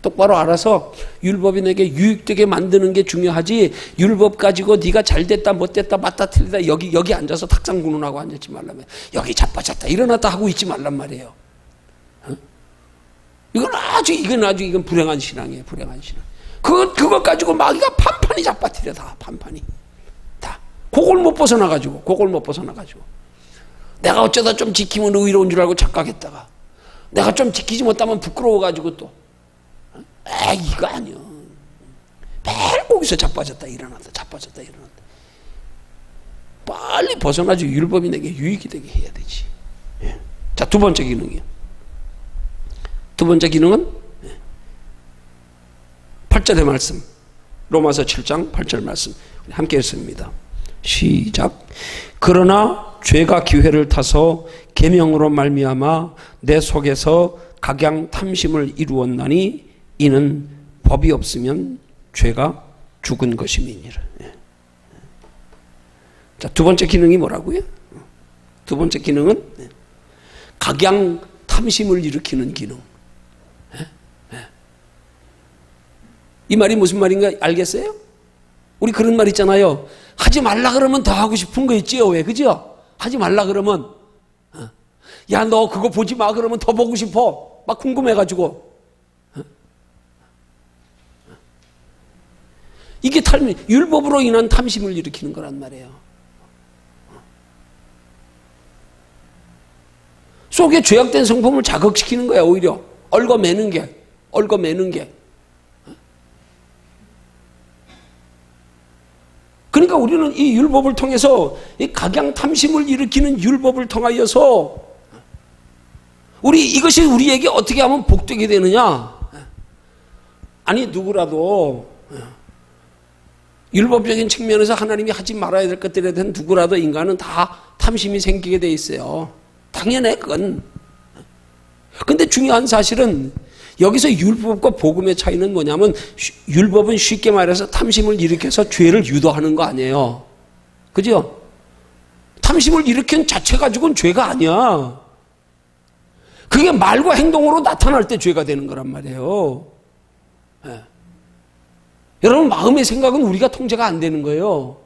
똑바로 알아서 율법이 내게 유익되게 만드는 게 중요하지, 율법 가지고 네가 잘됐다 못됐다 맞다 틀리다 여기 앉아서 탁상구는하고 앉았지 말라며, 여기 자빠졌다 일어났다 하고 있지 말란 말이에요. 이건 불행한 신앙이에요. 불행한 신앙. 그거 가지고 마귀가 판판이 잡아뜨려. 다 판판이 다 그걸 못 벗어나가지고 내가 어쩌다 좀 지키면 의로운 줄 알고 착각했다가 내가 좀 지키지 못하면 부끄러워가지고 또 이거 아니요. 매일 거기서 자빠졌다 일어났다 자빠졌다 일어났다. 빨리 벗어나지. 율법이 내게 유익이 되게 해야 되지. 자, 두 번째 기능이요. 두 번째 기능은 8절의 말씀, 로마서 7장 8절 말씀 함께 읽습니다. 시작. 그러나 죄가 기회를 타서 계명으로 말미암아 내 속에서 각양 탐심을 이루었나니 이는 법이 없으면 죄가 죽은 것임이니라. 자, 두 번째 기능이 뭐라고요? 두 번째 기능은 각양 탐심을 일으키는 기능. 이 말이 무슨 말인가 알겠어요? 우리 그런 말 있잖아요. 하지 말라 그러면 더 하고 싶은 거 있지요. 왜? 그죠? 하지 말라 그러면 야, 너 그거 보지 마 그러면 더 보고 싶어. 막 궁금해가지고. 이게 율법으로 인한 탐심을 일으키는 거란 말이에요. 속에 죄악된 성품을 자극시키는 거야. 오히려 얽어매는 게. 그러니까 우리는 이 율법을 통해서 이 각양 탐심을 일으키는 율법을 통하여서 이것이 우리에게 어떻게 하면 복되게 되느냐? 아니, 누구라도 율법적인 측면에서 하나님이 하지 말아야 될 것들에 대한 누구라도 인간은 다 탐심이 생기게 돼 있어요. 당연해, 그건. 근데 중요한 사실은 여기서 율법과 복음의 차이는 뭐냐면, 율법은 쉽게 말해서 탐심을 일으켜서 죄를 유도하는 거 아니에요. 그죠? 탐심을 일으킨 자체 가지고는 죄가 아니야. 그게 말과 행동으로 나타날 때 죄가 되는 거란 말이에요. 네. 여러분, 마음의 생각은 우리가 통제가 안 되는 거예요.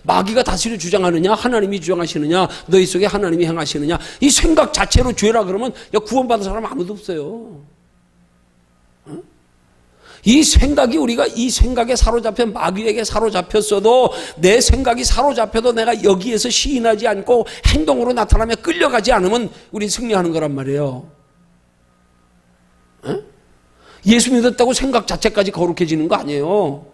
마귀가 다스려 주장하느냐, 하나님이 주장하시느냐, 너희 속에 하나님이 행하시느냐, 이 생각 자체로 죄라 그러면 구원받은 사람 아무도 없어요. 이 생각이, 우리가 이 생각에 사로잡혀 마귀에게 사로잡혔어도, 내 생각이 사로잡혀도 내가 여기에서 시인하지 않고 행동으로 나타나며 끌려가지 않으면 우리 승리하는 거란 말이에요. 예수 믿었다고 생각 자체까지 거룩해지는 거 아니에요.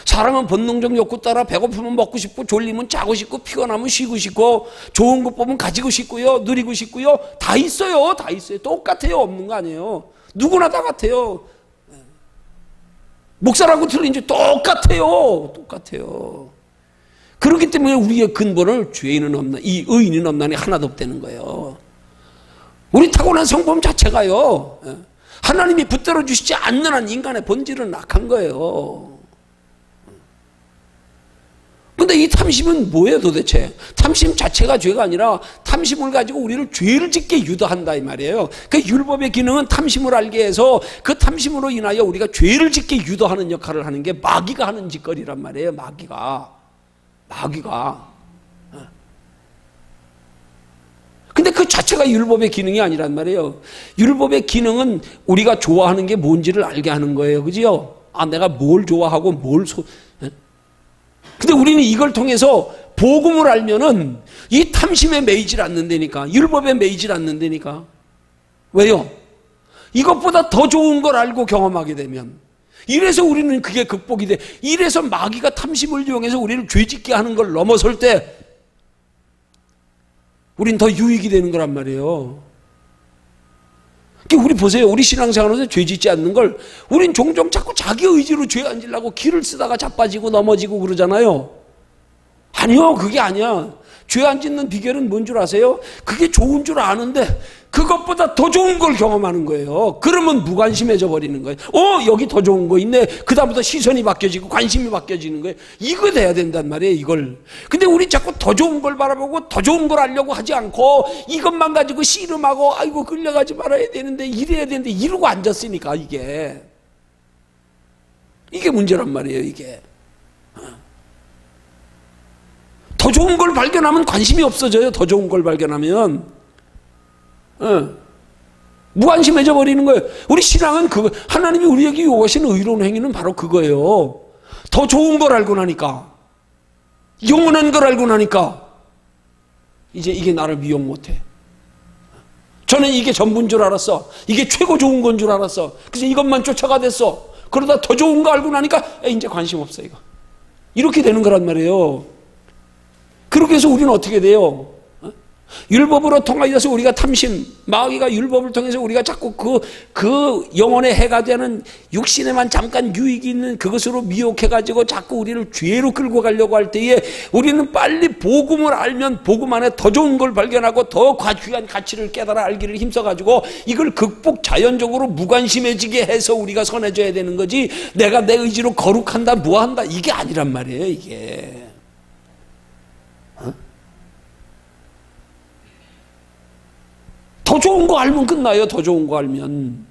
사람은 본능적 욕구 따라 배고프면 먹고 싶고, 졸리면 자고 싶고, 피곤하면 쉬고 싶고, 좋은 것 보면 가지고 싶고요, 누리고 싶고요, 다 있어요. 똑같아요. 없는 거 아니에요. 누구나 다 같아요. 목사라고 틀린지 똑같아요. 그렇기 때문에 우리의 근본을 죄인은 없나, 이 의인은 없나니 하나도 없다는 거예요. 우리 타고난 성품 자체가요, 하나님이 붙들어 주시지 않는 한 인간의 본질은 악한 거예요. 근데 이 탐심은 뭐예요 도대체? 탐심 자체가 죄가 아니라 탐심을 가지고 우리를 죄를 짓게 유도한다 이 말이에요. 그 율법의 기능은 탐심을 알게 해서 그 탐심으로 인하여 우리가 죄를 짓게 유도하는 역할을 하는 게 마귀가 하는 짓거리란 말이에요. 마귀가. 근데 그 자체가 율법의 기능이 아니란 말이에요. 율법의 기능은 우리가 좋아하는 게 뭔지를 알게 하는 거예요. 그죠? 아, 내가 뭘 좋아하고 근데 우리는 이걸 통해서 복음을 알면은 이 탐심에 매이질 않는다니까. 율법에 매이질 않는다니까. 왜요? 이것보다 더 좋은 걸 알고 경험하게 되면. 이래서 우리는 그게 극복이 돼. 이래서 마귀가 탐심을 이용해서 우리를 죄짓게 하는 걸 넘어설 때 우린 더 유익이 되는 거란 말이에요. 우리 보세요. 우리 신앙생활에서 죄 짓지 않는 걸 우린 종종 자꾸 자기 의지로 죄 안 지려고 길을 쓰다가 자빠지고 넘어지고 그러잖아요. 아니요. 그게 아니야. 죄 안 짓는 비결은 뭔 줄 아세요? 그게 좋은 줄 아는데 그것보다 더 좋은 걸 경험하는 거예요. 그러면 무관심해져 버리는 거예요. 여기 더 좋은 거 있네. 그다음부터 시선이 바뀌어지고 관심이 바뀌어지는 거예요. 이거 돼야 된단 말이에요. 이걸. 근데 우리 자꾸 더 좋은 걸 바라보고 더 좋은 걸 알려고 하지 않고 이것만 가지고 씨름하고 아이고 끌려가지 말아야 되는데 이래야 되는데 이러고 앉았으니까 이게 문제란 말이에요. 이게. 더 좋은 걸 발견하면 관심이 없어져요. 더 좋은 걸 발견하면. 무관심해져 버리는 거예요. 우리 신앙은 하나님이 우리에게 요구하시는 의로운 행위는 바로 그거예요. 더 좋은 걸 알고 나니까, 영원한 걸 알고 나니까 이제 이게 나를 미용 못해. 저는 이게 전부인 줄 알았어. 이게 최고 좋은 건 줄 알았어. 그래서 이것만 쫓아가 됐어. 그러다 더 좋은 거 알고 나니까 이제 관심 없어 이거. 이렇게 되는 거란 말이에요. 그렇게 해서 우리는 어떻게 돼요? 율법으로 통하여서 우리가 탐심, 마귀가 율법을 통해서 우리가 자꾸 그 영혼의 해가 되는 육신에만 잠깐 유익이 있는 그것으로 미혹해가지고 자꾸 우리를 죄로 끌고 가려고 할 때에 우리는 빨리 복음을 알면 복음 안에 더 좋은 걸 발견하고 더 귀한 가치를 깨달아 알기를 힘써가지고 이걸 극복 자연적으로 무관심해지게 해서 우리가 선해져야 되는 거지 내가 내 의지로 거룩한다 뭐한다 이게 아니란 말이에요 이게. 더 좋은 거 알면 끝나요. 더 좋은 거 알면.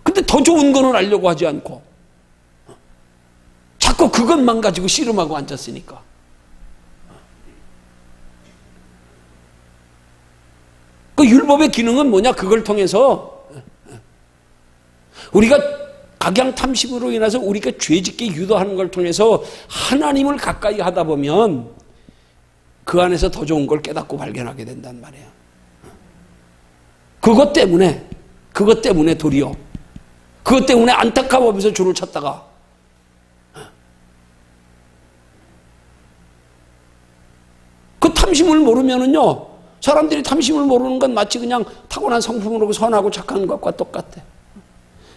근데 더 좋은 거는 알려고 하지 않고 자꾸 그것만 가지고 씨름하고 앉았으니까. 그 율법의 기능은 뭐냐? 그걸 통해서 우리가 각양 탐심으로 인해서 우리가 죄짓게 유도하는 걸 통해서 하나님을 가까이 하다 보면 그 안에서 더 좋은 걸 깨닫고 발견하게 된단 말이에요. 그것 때문에 도리어 그것 때문에 안타까워하면서 주를 찾다가 그 탐심을 모르면은요 사람들이 탐심을 모르는 건 마치 그냥 타고난 성품으로 선하고 착한 것과 똑같아.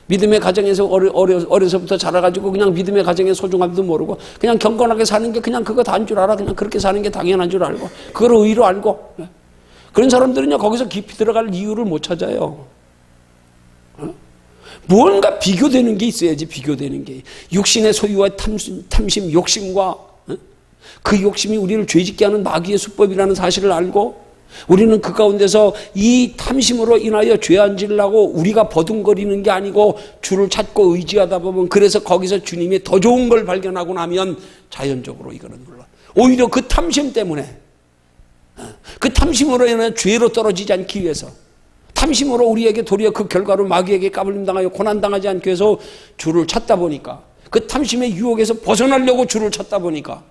믿음의 가정에서 어려서부터 자라가지고 그냥 믿음의 가정의 소중함도 모르고 그냥 경건하게 사는 게 그냥 그거 다인 줄 알아. 그냥 그렇게 사는 게 당연한 줄 알고 그걸 의로 알고 그런 사람들은요 거기서 깊이 들어갈 이유를 못 찾아요. 무언가 비교되는 게 있어야지. 비교되는 게 육신의 소유와 탐심 욕심과 그 욕심이 우리를 죄짓게 하는 마귀의 수법이라는 사실을 알고 우리는 그 가운데서 이 탐심으로 인하여 죄 안 지으려고 우리가 버둥거리는 게 아니고 주를 찾고 의지하다 보면 그래서 거기서 주님이 더 좋은 걸 발견하고 나면 자연적으로 이거는 물론 오히려 그 탐심 때문에 그 탐심으로 인해 죄로 떨어지지 않기 위해서 탐심으로 우리에게 도리어 그 결과로 마귀에게 까불림당하여 고난당하지 않기 위해서 주를 찾다 보니까 그 탐심의 유혹에서 벗어나려고 주를 찾다 보니까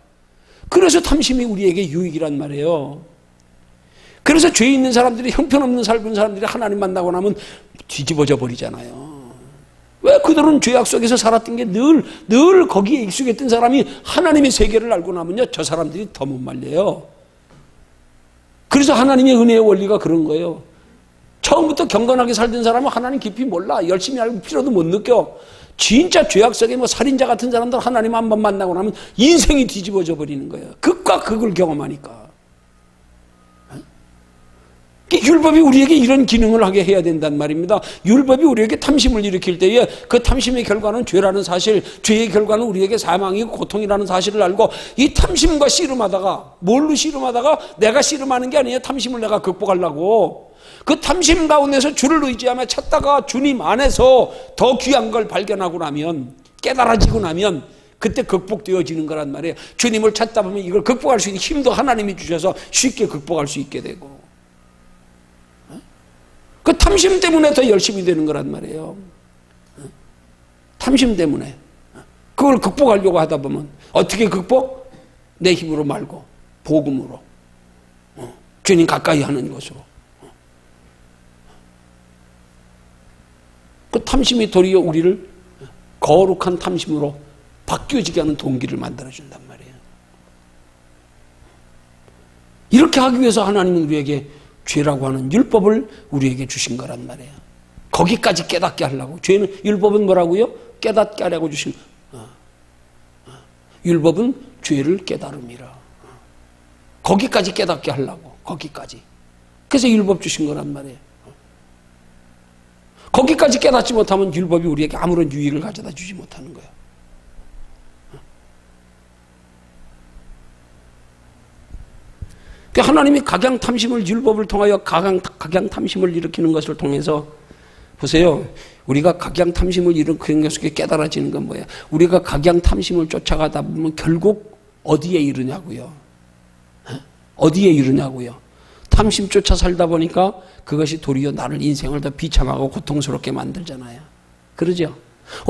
그래서 탐심이 우리에게 유익이란 말이에요. 그래서 죄 있는 사람들이 형편없는 삶은 사람들이 하나님 만나고 나면 뒤집어져 버리잖아요. 왜 그들은 죄악 속에서 살았던 게 늘 거기에 익숙했던 사람이 하나님의 세계를 알고 나면요 저 사람들이 더 못 말려요. 그래서 하나님의 은혜의 원리가 그런 거예요. 처음부터 경건하게 살던 사람은 하나님 깊이 몰라. 열심히 알고 필요도 못 느껴. 진짜 죄악 속에 살인자 같은 사람들 하나님 한 번 만나고 나면 인생이 뒤집어져 버리는 거예요. 극과 극을 경험하니까. 율법이 우리에게 이런 기능을 하게 해야 된단 말입니다. 율법이 우리에게 탐심을 일으킬 때에 그 탐심의 결과는 죄라는 사실, 죄의 결과는 우리에게 사망이고 고통이라는 사실을 알고 이 탐심과 씨름하다가, 뭘로 씨름하다가? 내가 씨름하는 게 아니에요. 탐심을 내가 극복하려고. 그 탐심 가운데서 주를 의지하며 찾다가 주님 안에서 더 귀한 걸 발견하고 나면, 깨달아지고 나면 그때 극복되어지는 거란 말이에요. 주님을 찾다 보면 이걸 극복할 수 있는 힘도 하나님이 주셔서 쉽게 극복할 수 있게 되고, 그 탐심 때문에 더 열심히 되는 거란 말이에요. 탐심 때문에. 그걸 극복하려고 하다 보면 어떻게 극복? 내 힘으로 말고 복음으로, 주님 가까이 하는 것으로. 그 탐심이 도리어 우리를 거룩한 탐심으로 바뀌어지게 하는 동기를 만들어준단 말이에요. 이렇게 하기 위해서 하나님은 우리에게 죄라고 하는 율법을 우리에게 주신 거란 말이에요. 거기까지 깨닫게 하려고. 죄는, 율법은 뭐라고요? 깨닫게 하려고 주신. 율법은 죄를 깨달음이라. 거기까지 깨닫게 하려고. 거기까지. 그래서 율법 주신 거란 말이에요. 거기까지 깨닫지 못하면 율법이 우리에게 아무런 유익을 가져다 주지 못하는 거예요. 하나님이 각양 탐심을, 율법을 통하여 각양 탐심을 일으키는 것을 통해서, 보세요. 우리가 각양 탐심을 일으키는 것을 깨달아지는 건 뭐예요? 우리가 각양 탐심을 쫓아가다 보면 결국 어디에 이르냐고요? 어디에 이르냐고요? 탐심 쫓아 살다 보니까 그것이 도리어 나를, 인생을 더 비참하고 고통스럽게 만들잖아요. 그러죠?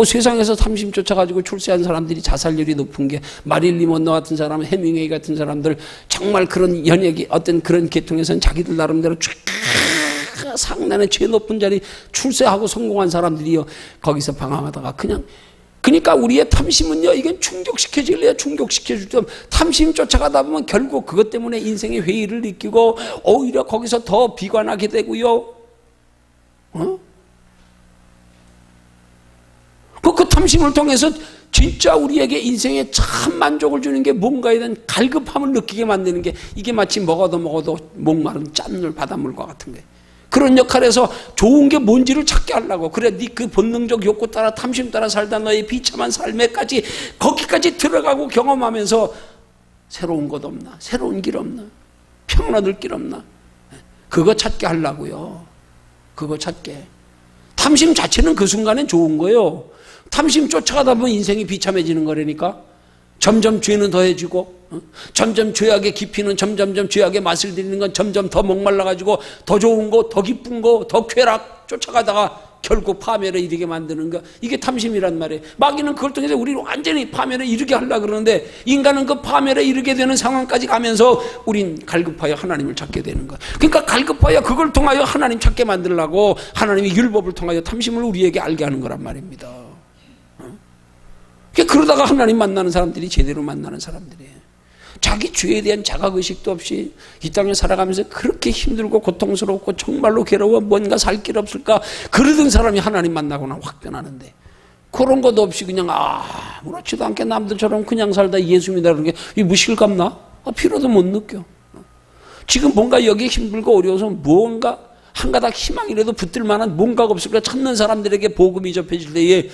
세상에서 탐심 쫓아가지고 출세한 사람들이 자살률이 높은 게 마릴린 먼로 같은 사람, 해밍웨이 같은 사람들, 정말 그런 연예계 어떤 그런 계통에서는 자기들 나름대로 상단의 제일 높은 자리 출세하고 성공한 사람들이요, 거기서 방황하다가 그러니까 우리의 탐심은요, 이건 충족시켜질래야 충족시켜줄 때 탐심 쫓아가다 보면 결국 그것 때문에 인생의 회의를 느끼고 오히려 거기서 더 비관하게 되고요. 그 탐심을 통해서 진짜 우리에게 인생에 참 만족을 주는 게 뭔가에 대한 갈급함을 느끼게 만드는 게, 이게 마치 먹어도 목마른 짠물 바닷물과 같은 거예요. 그런 역할에서 좋은 게 뭔지를 찾게 하려고. 그래, 네 그 본능적 욕구 따라 탐심 따라 살다 너의 비참한 삶에까지 거기까지 들어가고 경험하면서 새로운 것 없나? 새로운 길 없나? 평안 얻을 길 없나? 그거 찾게 하려고요. 그거 찾게. 탐심 자체는 그 순간엔 좋은 거예요. 탐심 쫓아가다 보면 인생이 비참해지는 거라니까. 점점 죄는 더해지고, 점점 죄악의 깊이는, 점점점 죄악의 맛을 들이는 건 점점 더 목말라가지고 더 좋은 거, 더 기쁜 거, 더 쾌락 쫓아가다가 결국 파멸에 이르게 만드는 거. 이게 탐심이란 말이에요. 마귀는 그걸 통해서 우리를 완전히 파멸에 이르게 하려고 그러는데, 인간은 그 파멸에 이르게 되는 상황까지 가면서 우린 갈급하여 하나님을 찾게 되는 거예요. 그러니까 갈급하여 그걸 통하여 하나님 찾게 만들려고 하나님이 율법을 통하여 탐심을 우리에게 알게 하는 거란 말입니다. 그러다가 하나님 만나는 사람들이 제대로 만나는 사람들이에요. 자기 죄에 대한 자각의식도 없이 이 땅에 살아가면서 그렇게 힘들고 고통스럽고 정말로 괴로워, 뭔가 살 길 없을까 그러던 사람이 하나님 만나고는 확 변하는데, 그런 것도 없이 그냥 아무렇지도 않게 남들처럼 그냥 살다 예수 믿는다는 게 이 무실감나? 필요도 못 느껴. 지금 뭔가 여기에 힘들고 어려워서 뭔가 한 가닥 희망이라도 붙들 만한 뭔가가 없을까 찾는 사람들에게 복음이 접해질 때에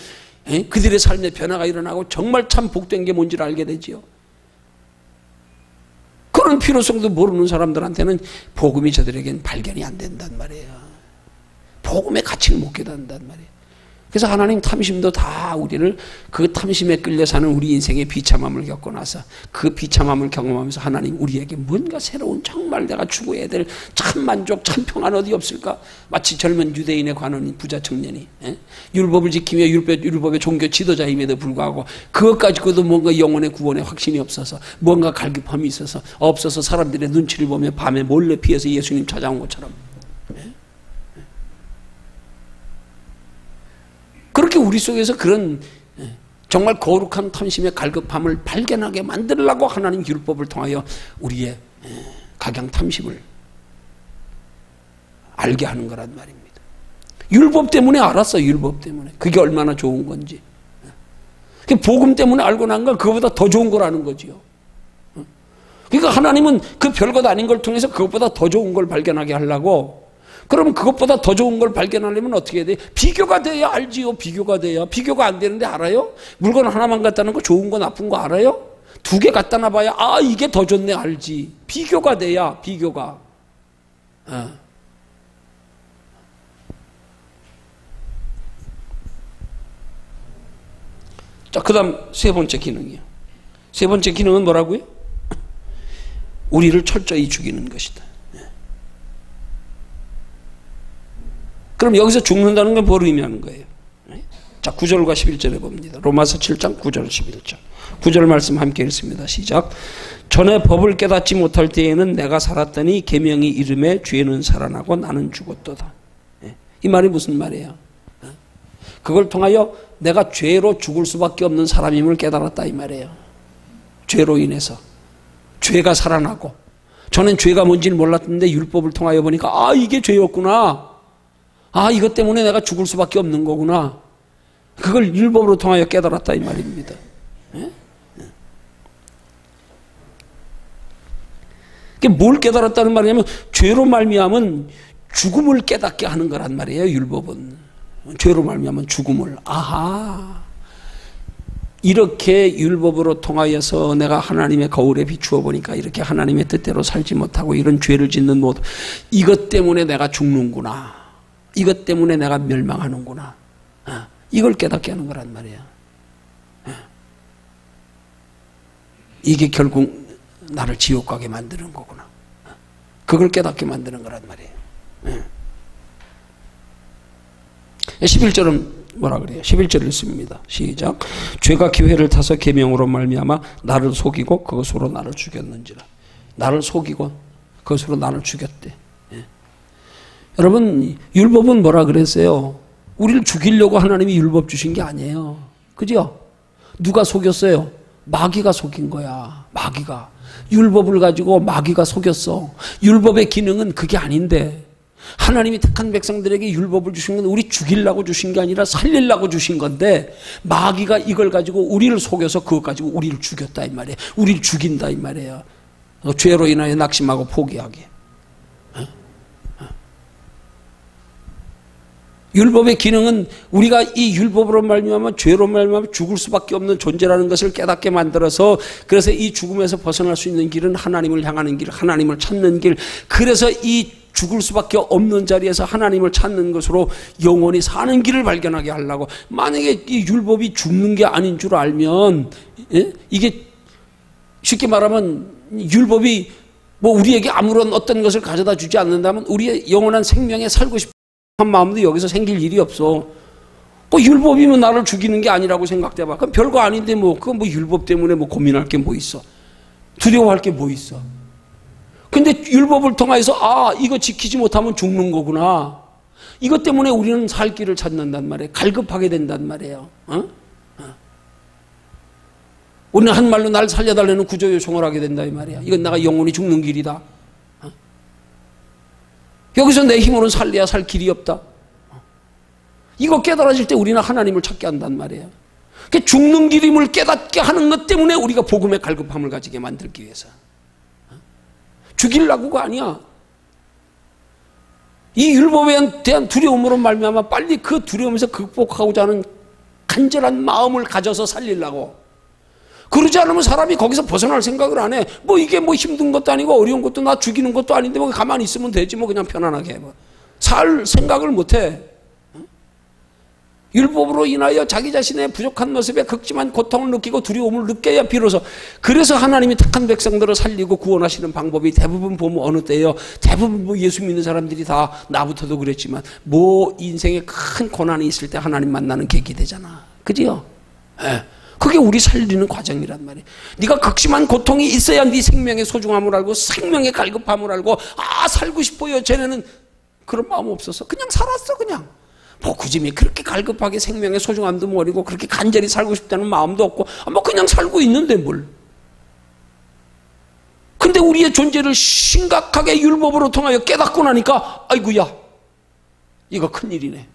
그들의 삶에 변화가 일어나고 정말 참 복된 게 뭔지를 알게 되지요. 그런 필요성도 모르는 사람들한테는 복음이 저들에겐 발견이 안 된단 말이에요. 복음의 가치를 못 깨닫는단 말이에요. 그래서 하나님 탐심도 다 우리를 그 탐심에 끌려 사는 우리 인생의 비참함을 겪고 나서 그 비참함을 경험하면서 하나님 우리에게 뭔가 새로운, 정말 내가 추구해야 될 참 만족, 참 평안 어디 없을까? 마치 젊은 유대인의 관원인 부자 청년이 율법을 지키며 율법의 종교 지도자임에도 불구하고 그것 가지고도 뭔가 영혼의 구원에 확신이 없어서, 뭔가 갈급함이 없어서 사람들의 눈치를 보며 밤에 몰래 피해서 예수님 찾아온 것처럼, 그렇게 우리 속에서 그런 정말 거룩한 탐심의 갈급함을 발견하게 만들려고 하나님 율법을 통하여 우리의 각양 탐심을 알게 하는 거란 말입니다. 율법 때문에 알았어. 율법 때문에. 그게 얼마나 좋은 건지. 복음 때문에 알고 난 건 그거보다 더 좋은 거라는 거지요. 그러니까 하나님은 그 별것 아닌 걸 통해서 그것보다 더 좋은 걸 발견하게 하려고. 그러면 그것보다 더 좋은 걸 발견하려면 어떻게 해야 돼요? 비교가 돼야 알지요. 비교가 돼야. 비교가 안 되는데 알아요? 물건 하나만 갖다 놓은 거 좋은 거 나쁜 거 알아요? 두 개 갖다 놔봐야 아 이게 더 좋네 알지. 비교가 돼야 비교가. 자, 그 다음 세 번째 기능이요. 세 번째 기능은 뭐라고요? 우리를 철저히 죽이는 것이다. 그럼 여기서 죽는다는 건 뭘 의미하는 거예요? 자, 9절과 11절에 봅니다. 로마서 7장 9절 11절. 9절 말씀 함께 읽습니다. 시작. 전에 법을 깨닫지 못할 때에는 내가 살았더니 계명이 이름에 죄는 살아나고 나는 죽었도다. 이 말이 무슨 말이에요? 그걸 통하여 내가 죄로 죽을 수밖에 없는 사람임을 깨달았다 이 말이에요. 죄로 인해서. 죄가 살아나고. 저는 죄가 뭔지를 몰랐는데 율법을 통하여 보니까 아 이게 죄였구나. 아 이것 때문에 내가 죽을 수밖에 없는 거구나. 그걸 율법으로 통하여 깨달았다 이 말입니다. 그게 뭘 깨달았다는 말이냐면 죄로 말미암은 죽음을 깨닫게 하는 거란 말이에요. 율법은. 죄로 말미암은 죽음을. 아하. 이렇게 율법으로 통하여서 내가 하나님의 거울에 비추어 보니까 이렇게 하나님의 뜻대로 살지 못하고 이런 죄를 짓는 모든 이것 때문에 내가 죽는구나. 이것 때문에 내가 멸망하는구나. 이걸 깨닫게 하는 거란 말이야. 이게 결국 나를 지옥 가게 만드는 거구나. 그걸 깨닫게 만드는 거란 말이에요. 11절은 뭐라 그래요? 11절을 읽습니다. 시작. 죄가 기회를 타서 계명으로 말미암아 나를 속이고 그것으로 나를 죽였는지라. 나를 속이고 그것으로 나를 죽였대. 여러분 율법은 뭐라 그랬어요? 우리를 죽이려고 하나님이 율법 주신 게 아니에요. 그죠? 누가 속였어요? 마귀가 속인 거야. 마귀가. 율법을 가지고 마귀가 속였어. 율법의 기능은 그게 아닌데 하나님이 택한 백성들에게 율법을 주신 건 우리 죽이려고 주신 게 아니라 살리려고 주신 건데 마귀가 이걸 가지고 우리를 속여서 그것 가지고 우리를 죽였다 이 말이에요. 우리를 죽인다 이 말이에요. 죄로 인하여 낙심하고 포기하게. 율법의 기능은 우리가 이 율법으로 말미암아 죄로 말미암아 죽을 수밖에 없는 존재라는 것을 깨닫게 만들어서 그래서 이 죽음에서 벗어날 수 있는 길은 하나님을 향하는 길, 하나님을 찾는 길. 그래서 이 죽을 수밖에 없는 자리에서 하나님을 찾는 것으로 영원히 사는 길을 발견하게 하려고. 만약에 이 율법이 죽는 게 아닌 줄 알면 이게 쉽게 말하면 율법이 뭐 우리에게 아무런 어떤 것을 가져다 주지 않는다면 우리의 영원한 생명에 살고 싶은 마음도 여기서 생길 일이 없어. 뭐 율법이면 나를 죽이는 게 아니라고 생각돼봐. 그럼 별거 아닌데 뭐 그건 뭐 율법 때문에 뭐 고민할 게 뭐 있어? 두려워할 게 뭐 있어? 근데 율법을 통해서 아 이거 지키지 못하면 죽는 거구나. 이것 때문에 우리는 살 길을 찾는단 말이에요. 갈급하게 된단 말이에요. 우리는 한 말로 날 살려달라는 구조 요청을 하게 된다 이 말이야. 이건 내가 영원히 죽는 길이다. 여기서 내 힘으로는 살려야 살 길이 없다. 이거 깨달아질 때 우리는 하나님을 찾게 한단 말이에요. 죽는 길임을 깨닫게 하는 것 때문에 우리가 복음의 갈급함을 가지게 만들기 위해서. 죽이려고가 아니야. 이 율법에 대한 두려움으로 말미암아 빨리 그 두려움에서 극복하고자 하는 간절한 마음을 가져서 살리려고. 그러지 않으면 사람이 거기서 벗어날 생각을 안 해. 뭐 이게 뭐 힘든 것도 아니고 어려운 것도 나 죽이는 것도 아닌데 뭐 가만히 있으면 되지 뭐 그냥 편안하게 해. 살 생각을 못 해. 율법으로 인하여 자기 자신의 부족한 모습에 극심한 고통을 느끼고 두려움을 느껴야 비로소. 그래서 하나님이 택한 백성들을 살리고 구원하시는 방법이 대부분 보면 어느 때예요? 대부분 뭐 예수 믿는 사람들이 다 나부터도 그랬지만 뭐 인생에 큰 고난이 있을 때 하나님 만나는 계기 되잖아. 그지요? 예. 그게 우리 살리는 과정이란 말이에요. 네가 극심한 고통이 있어야 네 생명의 소중함을 알고 생명의 갈급함을 알고 아 살고 싶어요. 쟤네는 그런 마음 없어서 그냥 살았어 그냥. 뭐 굳이 그렇게 갈급하게 생명의 소중함도 모르고 그렇게 간절히 살고 싶다는 마음도 없고 뭐 그냥 살고 있는데 뭘. 근데 우리의 존재를 심각하게 율법으로 통하여 깨닫고 나니까 아이고야 이거 큰일이네.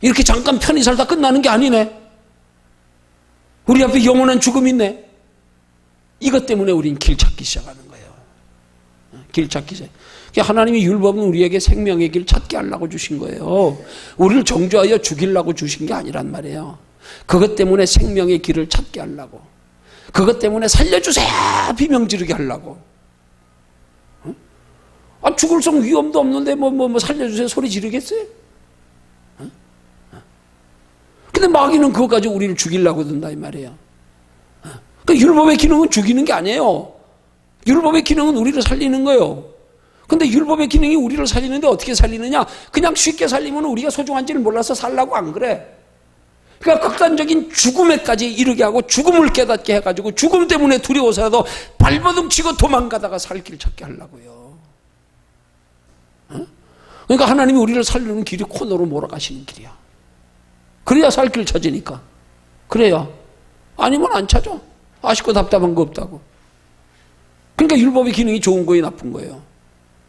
이렇게 잠깐 편히 살다 끝나는 게 아니네. 우리 앞에 영원한 죽음이 있네. 이것 때문에 우린 길 찾기 시작하는 거예요. 길 찾기 시작. 하나님이 율법은 우리에게 생명의 길 찾게 하려고 주신 거예요. 우리를 정죄하여 죽이려고 주신 게 아니란 말이에요. 그것 때문에 생명의 길을 찾게 하려고. 그것 때문에 살려주세요 비명 지르게 하려고. 아, 죽을 성 위험도 없는데 뭐 살려주세요 소리 지르겠어요? 근데 마귀는 그것 가지고 우리를 죽이려고 든다 이 말이에요. 그 율법의 기능은 죽이는 게 아니에요. 율법의 기능은 우리를 살리는 거예요. 근데 율법의 기능이 우리를 살리는데 어떻게 살리느냐? 그냥 쉽게 살리면 우리가 소중한지를 몰라서 살라고 안 그래. 그러니까 극단적인 죽음에까지 이르게 하고 죽음을 깨닫게 해가지고 죽음 때문에 두려워서라도 발버둥 치고 도망가다가 살 길 찾게 하려고요. 그러니까 하나님이 우리를 살리는 길이 코너로 몰아가시는 길이야. 그래야 살 길 찾으니까. 그래야. 아니면 안 찾아. 아쉽고 답답한 거 없다고. 그러니까 율법의 기능이 좋은 거예요, 나쁜 거예요?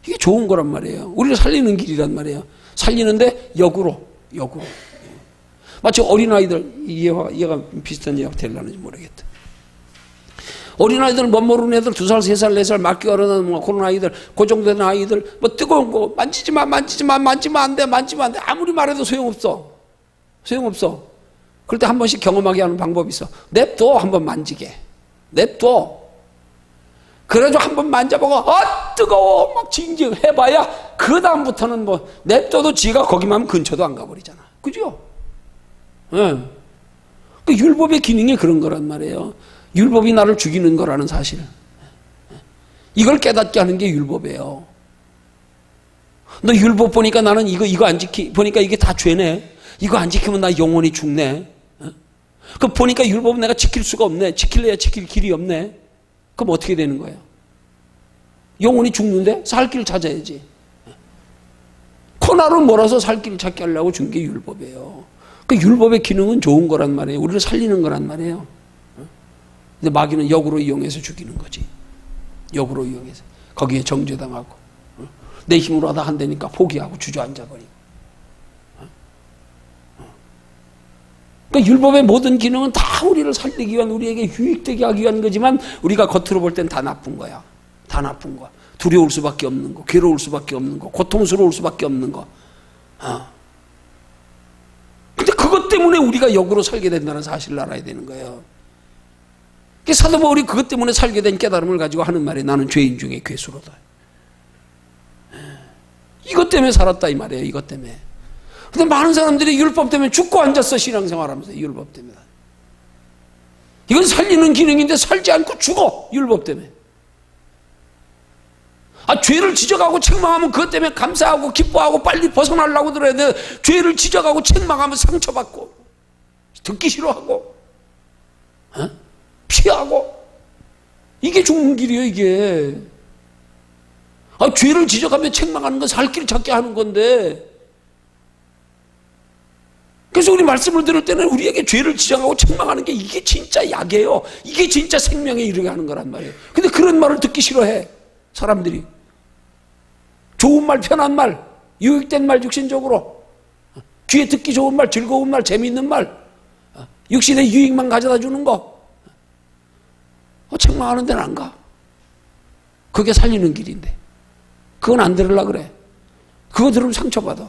이게 좋은 거란 말이에요. 우리를 살리는 길이란 말이에요. 살리는데 역으로. 마치 어린아이들, 얘가 비슷한 얘기가 되려는지 모르겠다. 어린아이들, 못 모르는 애들, 2살, 3살, 4살, 맞기 어려운 그런 아이들, 그 정도 된 아이들, 뭐 뜨거운 거, 만지면 안 돼. 아무리 말해도 소용없어. 그럴 때 한 번씩 경험하게 하는 방법이 있어. 냅둬, 한번 만지게. 냅둬. 그래가지고 한번 만져보고, 뜨거워! 막 징징 해봐야, 그 다음부터는 뭐, 냅둬도 지가 거기만 하면 근처도 안 가버리잖아. 그죠? 예. 그 율법의 기능이 그런 거란 말이에요. 율법이 나를 죽이는 거라는 사실. 이걸 깨닫게 하는 게 율법이에요. 너 율법 보니까 나는 이거 안 보니까 이게 다 죄네. 이거 안 지키면 나 영원히 죽네. 그 보니까 율법은 내가 지킬 수가 없네. 지킬래야 지킬 길이 없네. 그럼 어떻게 되는 거예요? 영원히 죽는데 살 길 찾아야지. 코나를 몰아서 살 길을 찾게 하려고 준 게 율법이에요. 그 율법의 기능은 좋은 거란 말이에요. 우리를 살리는 거란 말이에요. 근데 마귀는 역으로 이용해서 죽이는 거지. 역으로 이용해서. 거기에 정죄당하고. 내 힘으로 하다 안 되니까 포기하고 주저앉아버리고. 그러니까 율법의 모든 기능은 다 우리를 살리기 위한, 우리에게 유익되게 하기 위한 거지만 우리가 겉으로 볼 땐 다 나쁜 거야. 다 나쁜 거야. 두려울 수밖에 없는 거, 괴로울 수밖에 없는 거, 고통스러울 수밖에 없는 거. 근데 그것 때문에 우리가 역으로 살게 된다는 사실을 알아야 되는 거예요. 사도 바울이 그것 때문에 살게 된 깨달음을 가지고 하는 말이 나는 죄인 중에 괴수로다. 이것 때문에 살았다 이 말이에요. 이것 때문에. 근데 많은 사람들이 율법 때문에 죽고 앉았어. 신앙생활하면서 율법 때문에. 이건 살리는 기능인데 살지 않고 죽어. 율법 때문에. 죄를 지적하고 책망하면 그것 때문에 감사하고 기뻐하고 빨리 벗어나려고 들어야 돼. 죄를 지적하고 책망하면 상처받고 듣기 싫어하고 피하고. 이게 죽는 길이에요. 이게. 죄를 지적하며 책망하는 건 살 길 찾게 하는 건데. 그래서 우리 말씀을 들을 때는 우리에게 죄를 지적하고 책망하는 게 이게 진짜 약이에요. 이게 진짜 생명에 이르게 하는 거란 말이에요. 근데 그런 말을 듣기 싫어해 사람들이. 좋은 말, 편한 말, 유익된 말, 육신적으로 귀에 듣기 좋은 말, 즐거운 말, 재미있는 말, 육신의 유익만 가져다 주는 거 책망하는 데는 안 가. 그게 살리는 길인데 그건 안 들으려고 그래. 그거 들으면 상처받아.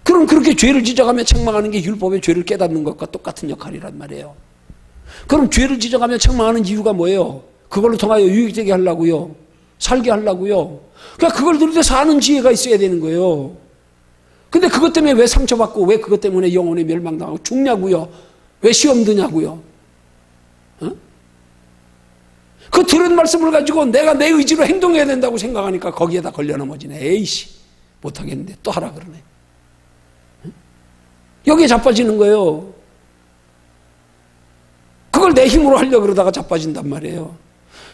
그럼 그렇게 죄를 지적하며 책망하는 게 율법의 죄를 깨닫는 것과 똑같은 역할이란 말이에요. 그럼 죄를 지적하며 책망하는 이유가 뭐예요? 그걸로 통하여 유익되게 하려고요. 살게 하려고요. 그러니까 그걸 들을 때 사는 지혜가 있어야 되는 거예요. 근데 그것 때문에 왜 상처받고 왜 그것 때문에 영혼에 멸망당하고 죽냐고요. 왜 시험 드냐고요. 그 들은 말씀을 가지고 내가 내 의지로 행동해야 된다고 생각하니까 거기에다 걸려 넘어지네. 에이씨 못하겠는데 또 하라 그러네. 여기에 자빠지는 거예요. 그걸 내 힘으로 하려고 그러다가 자빠진단 말이에요.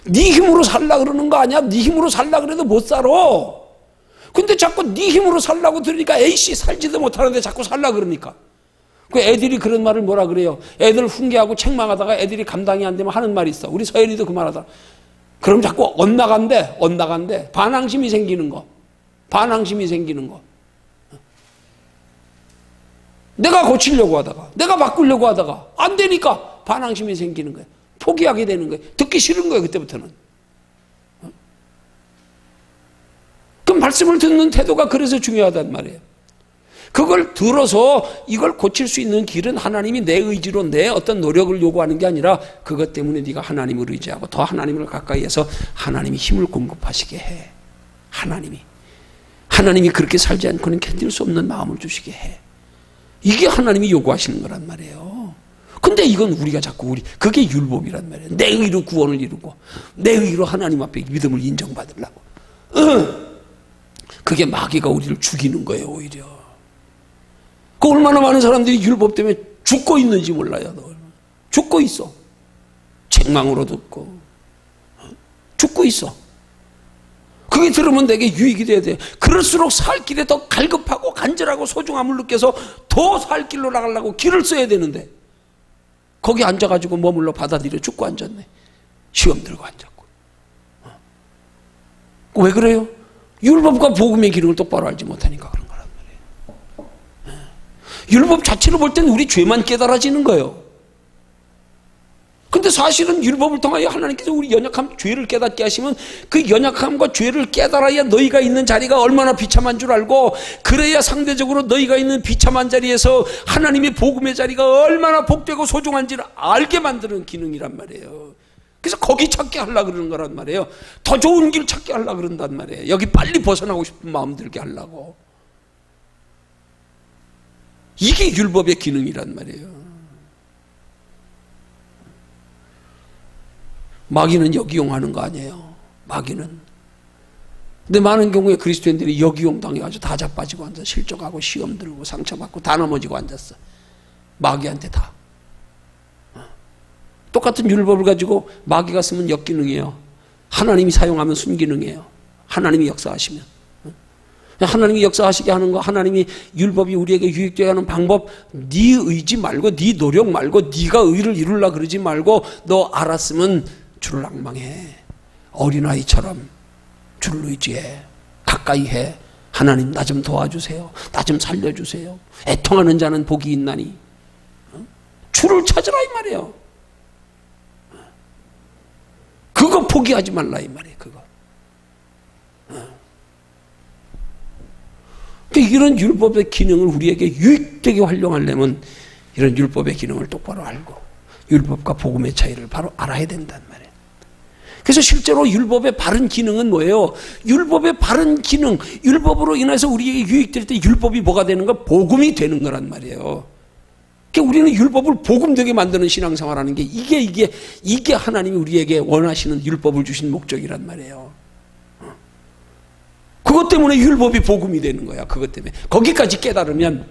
네 힘으로 살라 그러는 거 아니야? 네 힘으로 살라 그래도 못 살아. 근데 자꾸 네 힘으로 살라고 들으니까 에이씨 살지도 못하는데 자꾸 살라 그러니까. 그 애들이 그런 말을 뭐라 그래요? 애들 훈계하고 책망하다가 애들이 감당이 안 되면 하는 말이 있어. 우리 서현이도 그 말하더라. 그럼 자꾸 엇나간대. 반항심이 생기는 거. 내가 고치려고 하다가, 내가 바꾸려고 하다가 안 되니까 반항심이 생기는 거예요. 포기하게 되는 거예요. 듣기 싫은 거예요, 그때부터는. 그 말씀을 듣는 태도가 그래서 중요하단 말이에요. 그걸 들어서 이걸 고칠 수 있는 길은 하나님이 내 의지로 내 어떤 노력을 요구하는 게 아니라 그것 때문에 네가 하나님을 의지하고 더 하나님을 가까이 해서 하나님이 힘을 공급하시게 해. 하나님이 그렇게 살지 않고는 견딜 수 없는 마음을 주시게 해. 이게 하나님이 요구하시는 거란 말이에요. 근데 이건 우리가 자꾸 그게 율법이란 말이에요. 내 의로 구원을 이루고 내 의로 하나님 앞에 믿음을 인정받으려고. 그게 마귀가 우리를 죽이는 거예요, 오히려. 그 얼마나 많은 사람들이 율법 때문에 죽고 있는지 몰라요. 죽고 있어. 책망으로 듣고 죽고 있어. 그게 들으면 내게 유익이 돼야 돼. 그럴수록 살 길에 더 갈급하고 간절하고 소중함을 느껴서 더 살 길로 나가려고 길을 써야 되는데 거기 앉아가지고 머물러 받아들여 죽고 앉았네. 시험 들고 앉았고. 왜 그래요? 율법과 복음의 기능을 똑바로 알지 못하니까 그런 거란 말이에요. 율법 자체로 볼 때는 우리 죄만 깨달아지는 거예요. 근데 사실은 율법을 통하여 하나님께서 우리 연약함, 죄를 깨닫게 하시면 그 연약함과 죄를 깨달아야 너희가 있는 자리가 얼마나 비참한 줄 알고, 그래야 상대적으로 너희가 있는 비참한 자리에서 하나님의 복음의 자리가 얼마나 복되고 소중한지를 알게 만드는 기능이란 말이에요. 그래서 거기 찾게 하려고 그러는 거란 말이에요. 더 좋은 길 찾게 하려고 그런단 말이에요. 여기 빨리 벗어나고 싶은 마음 들게 하려고. 이게 율법의 기능이란 말이에요. 마귀는 역이용하는 거 아니에요. 마귀는. 근데 많은 경우에 그리스도인들이 역이용 당해가지고 다 자빠지고 앉아 실족하고 시험 들고 상처받고 다 넘어지고 앉았어. 마귀한테 다. 똑같은 율법을 가지고 마귀가 쓰면 역기능이에요. 하나님이 사용하면 순기능이에요. 하나님이 역사하시면. 하나님이 역사하시게 하는 거, 하나님이 율법이 우리에게 유익되게 하는 방법, 네 의지 말고 네 노력 말고 네가 의를 이루려고 그러지 말고 너 알았으면 주를 앙망해. 어린아이처럼 주를 의지해. 가까이 해. 하나님 나 좀 도와주세요. 나 좀 살려주세요. 애통하는 자는 복이 있나니. 주를 찾으라 이 말이에요. 그거 포기하지 말라 이 말이에요. 그거. 그러니까 이런 율법의 기능을 우리에게 유익되게 활용하려면 이런 율법의 기능을 똑바로 알고 율법과 복음의 차이를 바로 알아야 된단 말이에요. 그래서 실제로 율법의 바른 기능은 뭐예요? 율법의 바른 기능, 율법으로 인해서 우리에게 유익될 때 율법이 뭐가 되는 거? 복음이 되는 거란 말이에요. 그러니까 우리는 율법을 복음되게 만드는 신앙생활하는 게 이게 하나님이 우리에게 원하시는 율법을 주신 목적이란 말이에요. 그것 때문에 율법이 복음이 되는 거야. 그것 때문에. 거기까지 깨달으면.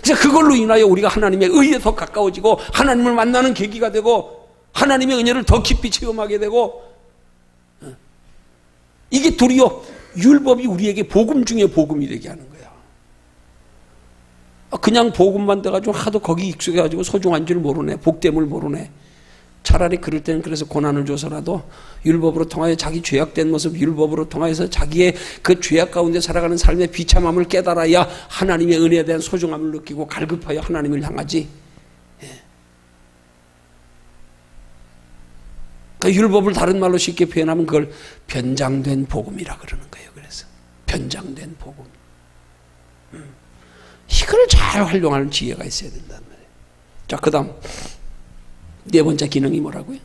그래서 그걸로 인하여 우리가 하나님의 의에 더 가까워지고 하나님을 만나는 계기가 되고 하나님의 은혜를 더 깊이 체험하게 되고, 이게 도리어 율법이 우리에게 복음 중에 복음이 되게 하는 거야. 그냥 복음만 돼가지고 하도 거기 익숙해가지고 소중한 줄 모르네. 복됨을 모르네. 차라리 그럴 때는 그래서 고난을 줘서라도 율법으로 통하여 자기 죄악된 모습, 율법으로 통하여서 자기의 그 죄악 가운데 살아가는 삶의 비참함을 깨달아야 하나님의 은혜에 대한 소중함을 느끼고 갈급하여 하나님을 향하지. 그 율법을 다른 말로 쉽게 표현하면 그걸 변장된 복음이라 그러는 거예요. 그래서 변장된 복음. 이걸 잘 활용하는 지혜가 있어야 된단 말이에요. 자, 그 다음 네 번째 기능이 뭐라고요?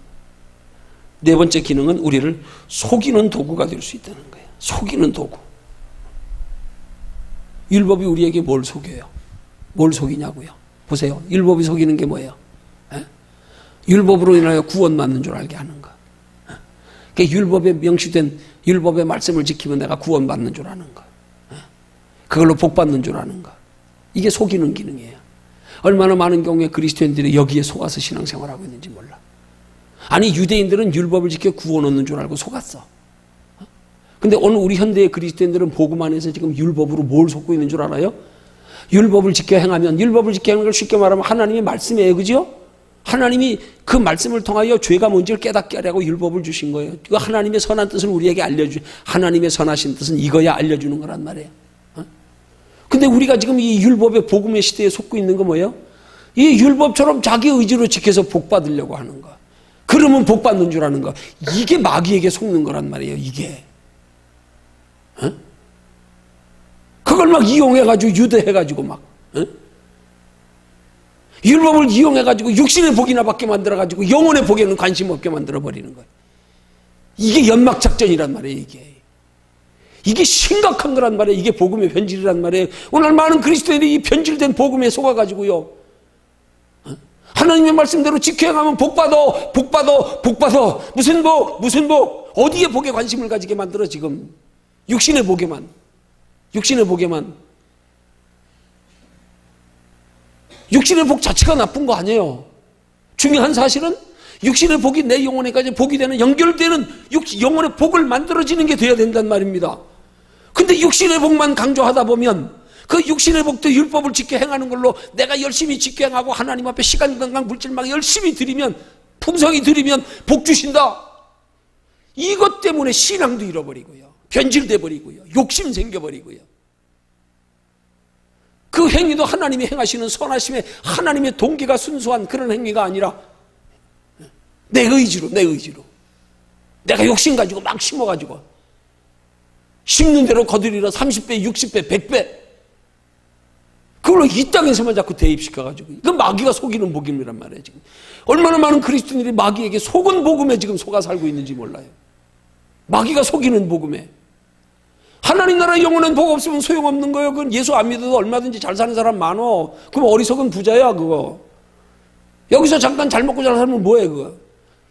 네 번째 기능은 우리를 속이는 도구가 될 수 있다는 거예요. 속이는 도구. 율법이 우리에게 뭘 속여요? 뭘 속이냐고요? 보세요. 율법이 속이는 게 뭐예요? 에? 율법으로 인하여 구원받는 줄 알게 하는 거. 그러니까 율법에 명시된 율법의 말씀을 지키면 내가 구원받는 줄 아는 거. 그걸로 복받는 줄 아는 거. 이게 속이는 기능이에요. 얼마나 많은 경우에 그리스도인들이 여기에 속아서 신앙생활하고 있는지 몰라. 아니 유대인들은 율법을 지켜 구원 얻는 줄 알고 속았어. 근데 오늘 우리 현대의 그리스도인들은 복음 안에서 지금 율법으로 뭘 속고 있는 줄 알아요? 율법을 지켜 행하면, 율법을 지켜 행하는 걸 쉽게 말하면 하나님의 말씀이에요. 그죠? 하나님이 그 말씀을 통하여 죄가 뭔지를 깨닫게 하려고 율법을 주신 거예요. 그 하나님의 선한 뜻을 우리에게 하나님의 선하신 뜻은 이거야 알려주는 거란 말이에요. 근데 근데 우리가 지금 이 율법의 복음의 시대에 속고 있는 거 뭐예요? 이 율법처럼 자기 의지로 지켜서 복 받으려고 하는 거. 그러면 복 받는 줄 아는 거. 이게 마귀에게 속는 거란 말이에요. 이게. 어? 그걸 막 이용해가지고 유도해가지고 막. 어? 율법을 이용해가지고 육신의 복이나 받게 만들어가지고 영혼의 복에는 관심 없게 만들어버리는 거예요. 이게 연막작전이란 말이에요. 이게 심각한 거란 말이에요. 이게 복음의 변질이란 말이에요. 오늘 많은 그리스도인들이 이 변질된 복음에 속아가지고요, 하나님의 말씀대로 지켜가면 복받아, 복받아, 복받아. 무슨 복, 무슨 복. 어디에 복에 관심을 가지게 만들어 지금. 육신의 복에만. 육신의 복에만. 육신의 복 자체가 나쁜 거 아니에요. 중요한 사실은 육신의 복이 내 영혼에까지 복이 되는, 연결되는 영혼의 복을 만들어지는 게 돼야 된단 말입니다. 근데 육신의 복만 강조하다 보면 그 육신의 복도 율법을 지켜 행하는 걸로 내가 열심히 지켜 행하고 하나님 앞에 시간, 건강, 물질만 열심히 드리면, 풍성히 드리면 복 주신다. 이것 때문에 신앙도 잃어버리고요, 변질돼 버리고요, 욕심 생겨버리고요. 그 행위도 하나님이 행하시는 선하심에 하나님의 동기가 순수한 그런 행위가 아니라 내 의지로 내가 욕심 가지고 막 심어가지고 심는 대로 거두리라 30배, 60배, 100배 그걸로 이 땅에서만 자꾸 대입시켜가지고, 이건 마귀가 속이는 복음이란 말이에요. 지금 얼마나 많은 그리스도인들이 마귀에게 속은 복음에 지금 속아 살고 있는지 몰라요. 마귀가 속이는 복음에. 하나님 나라에 영원한 복 없으면 소용없는 거예요. 그건 예수 안 믿어도 얼마든지 잘 사는 사람 많어. 그럼 어리석은 부자야 그거. 여기서 잠깐 잘 먹고 잘 살면 뭐해 그거.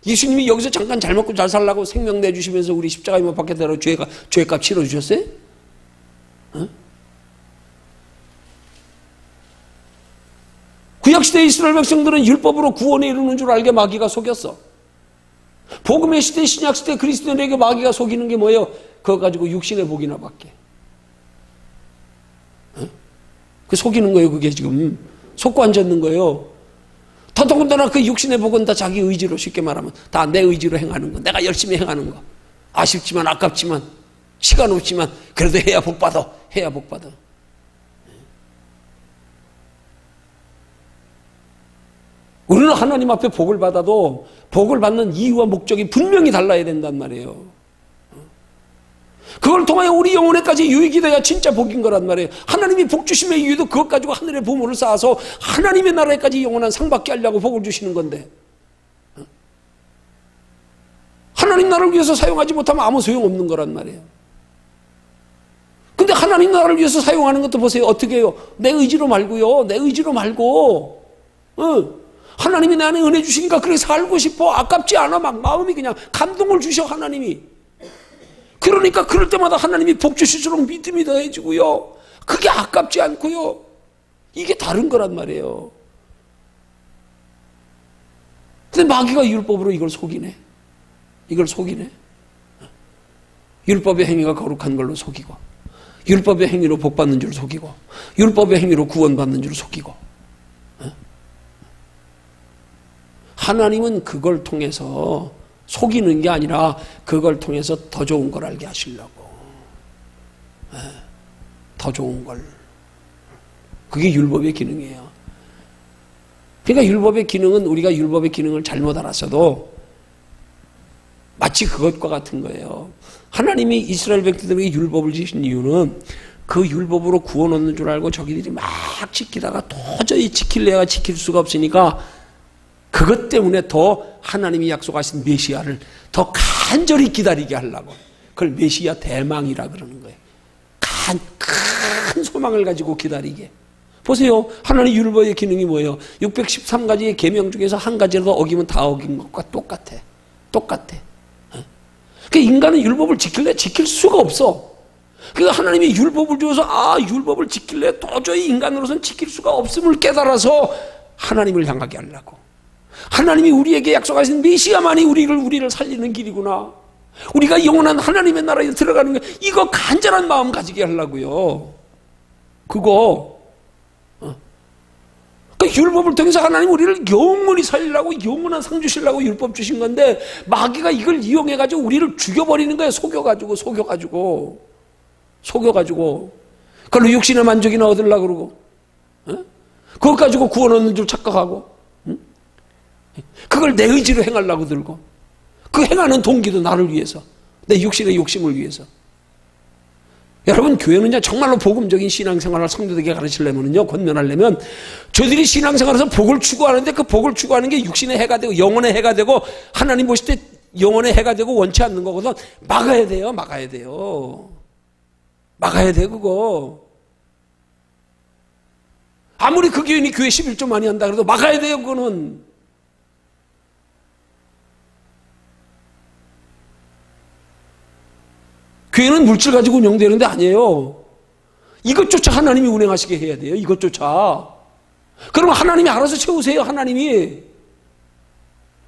예수님이 여기서 잠깐 잘 먹고 잘 살라고 생명 내주시면서 우리 십자가에 못 박게 대로 죄값 치러주셨어요? 어? 구약시대 이스라엘 백성들은 율법으로 구원에 이르는 줄 알게 마귀가 속였어. 복음의 시대, 신약시대 그리스도인에게 마귀가 속이는 게 뭐예요? 그거 가지고 육신의 복이나 받게. 어? 그 속이는 거예요. 그게 지금 속고 앉았는 거예요. 더더군다나 그 육신의 복은 다 자기 의지로, 쉽게 말하면 다 내 의지로 행하는 거, 내가 열심히 행하는 거. 아쉽지만 아깝지만 시간 없지만 그래도 해야 복받아, 해야 복받아. 우리는 하나님 앞에 복을 받아도 복을 받는 이유와 목적이 분명히 달라야 된단 말이에요. 그걸 통하여 우리 영혼에까지 유익이 돼야 진짜 복인 거란 말이에요. 하나님이 복 주심의 이유도 그것 가지고 하늘의 보물을 쌓아서 하나님의 나라에까지 영원한 상 받게 하려고 복을 주시는 건데, 하나님 나라를 위해서 사용하지 못하면 아무 소용없는 거란 말이에요. 근데 하나님 나라를 위해서 사용하는 것도 보세요. 어떻게 해요? 내 의지로 말고요. 내 의지로 말고, 하나님이 내 안에 은혜 주시니까 그렇게 살고 싶어. 아깝지 않아. 막 마음이 그냥 감동을 주셔 하나님이. 그러니까 그럴 때마다 하나님이 복 주실수록 믿음이 더해지고요, 그게 아깝지 않고요. 이게 다른 거란 말이에요. 근데 마귀가 율법으로 이걸 속이네. 이걸 속이네. 율법의 행위가 거룩한 걸로 속이고, 율법의 행위로 복 받는 줄 속이고, 율법의 행위로 구원받는 줄 속이고. 하나님은 그걸 통해서 속이는 게 아니라 그걸 통해서 더 좋은 걸 알게 하시려고. 더 좋은 걸. 그게 율법의 기능이에요. 그러니까 율법의 기능은, 우리가 율법의 기능을 잘못 알았어도 마치 그것과 같은 거예요. 하나님이 이스라엘 백성들에게 율법을 주신 이유는 그 율법으로 구원 얻는 줄 알고 저기들이 막 지키다가 도저히 지킬래야 지킬 수가 없으니까 그것 때문에 더 하나님이 약속하신 메시아를 더 간절히 기다리게 하려고. 그걸 메시아 대망이라 그러는 거예요. 큰 소망을 가지고 기다리게. 보세요. 하나님 율법의 기능이 뭐예요? 613가지의 계명 중에서 한 가지라도 어기면 다 어긴 것과 똑같아. 똑같아. 그러니까 인간은 율법을 지킬래? 지킬 수가 없어. 그러니까 하나님이 율법을 주어서 율법을 지킬래? 도저히 인간으로서는 지킬 수가 없음을 깨달아서 하나님을 향하게 하려고. 하나님이 우리에게 약속하신 메시아만이 우리를 살리는 길이구나. 우리가 영원한 하나님의 나라에 들어가는 거, 이거 간절한 마음 가지게 하려고요. 그거. 그러니까 율법을 통해서 하나님 우리를 영원히 살리려고, 영원한 상 주시려고 율법 주신 건데, 마귀가 이걸 이용해가지고 우리를 죽여버리는 거예요. 속여가지고. 그걸로 육신의 만족이나 얻으려고 그러고, 그것 가지고 구원 얻는 줄 착각하고, 그걸 내 의지로 행하려고 들고, 그 행하는 동기도 나를 위해서, 내 육신의 욕심을 위해서. 여러분, 교회는요, 정말로 복음적인 신앙생활을 성도들에게 가르치려면요, 권면하려면, 저들이 신앙생활에서 복을 추구하는데 그 복을 추구하는 게 육신의 해가 되고, 영혼의 해가 되고, 하나님 보실 때 영혼의 해가 되고 원치 않는 거거든. 막아야 돼요, 막아야 돼요. 막아야 돼, 그거. 아무리 그 교인이 교회 11조 많이 한다 그래도 막아야 돼요, 그거는. 교회는 물질 가지고 운영되는 데 아니에요. 이것조차 하나님이 운행하시게 해야 돼요. 이것조차. 그러면 하나님이 알아서 채우세요. 하나님이.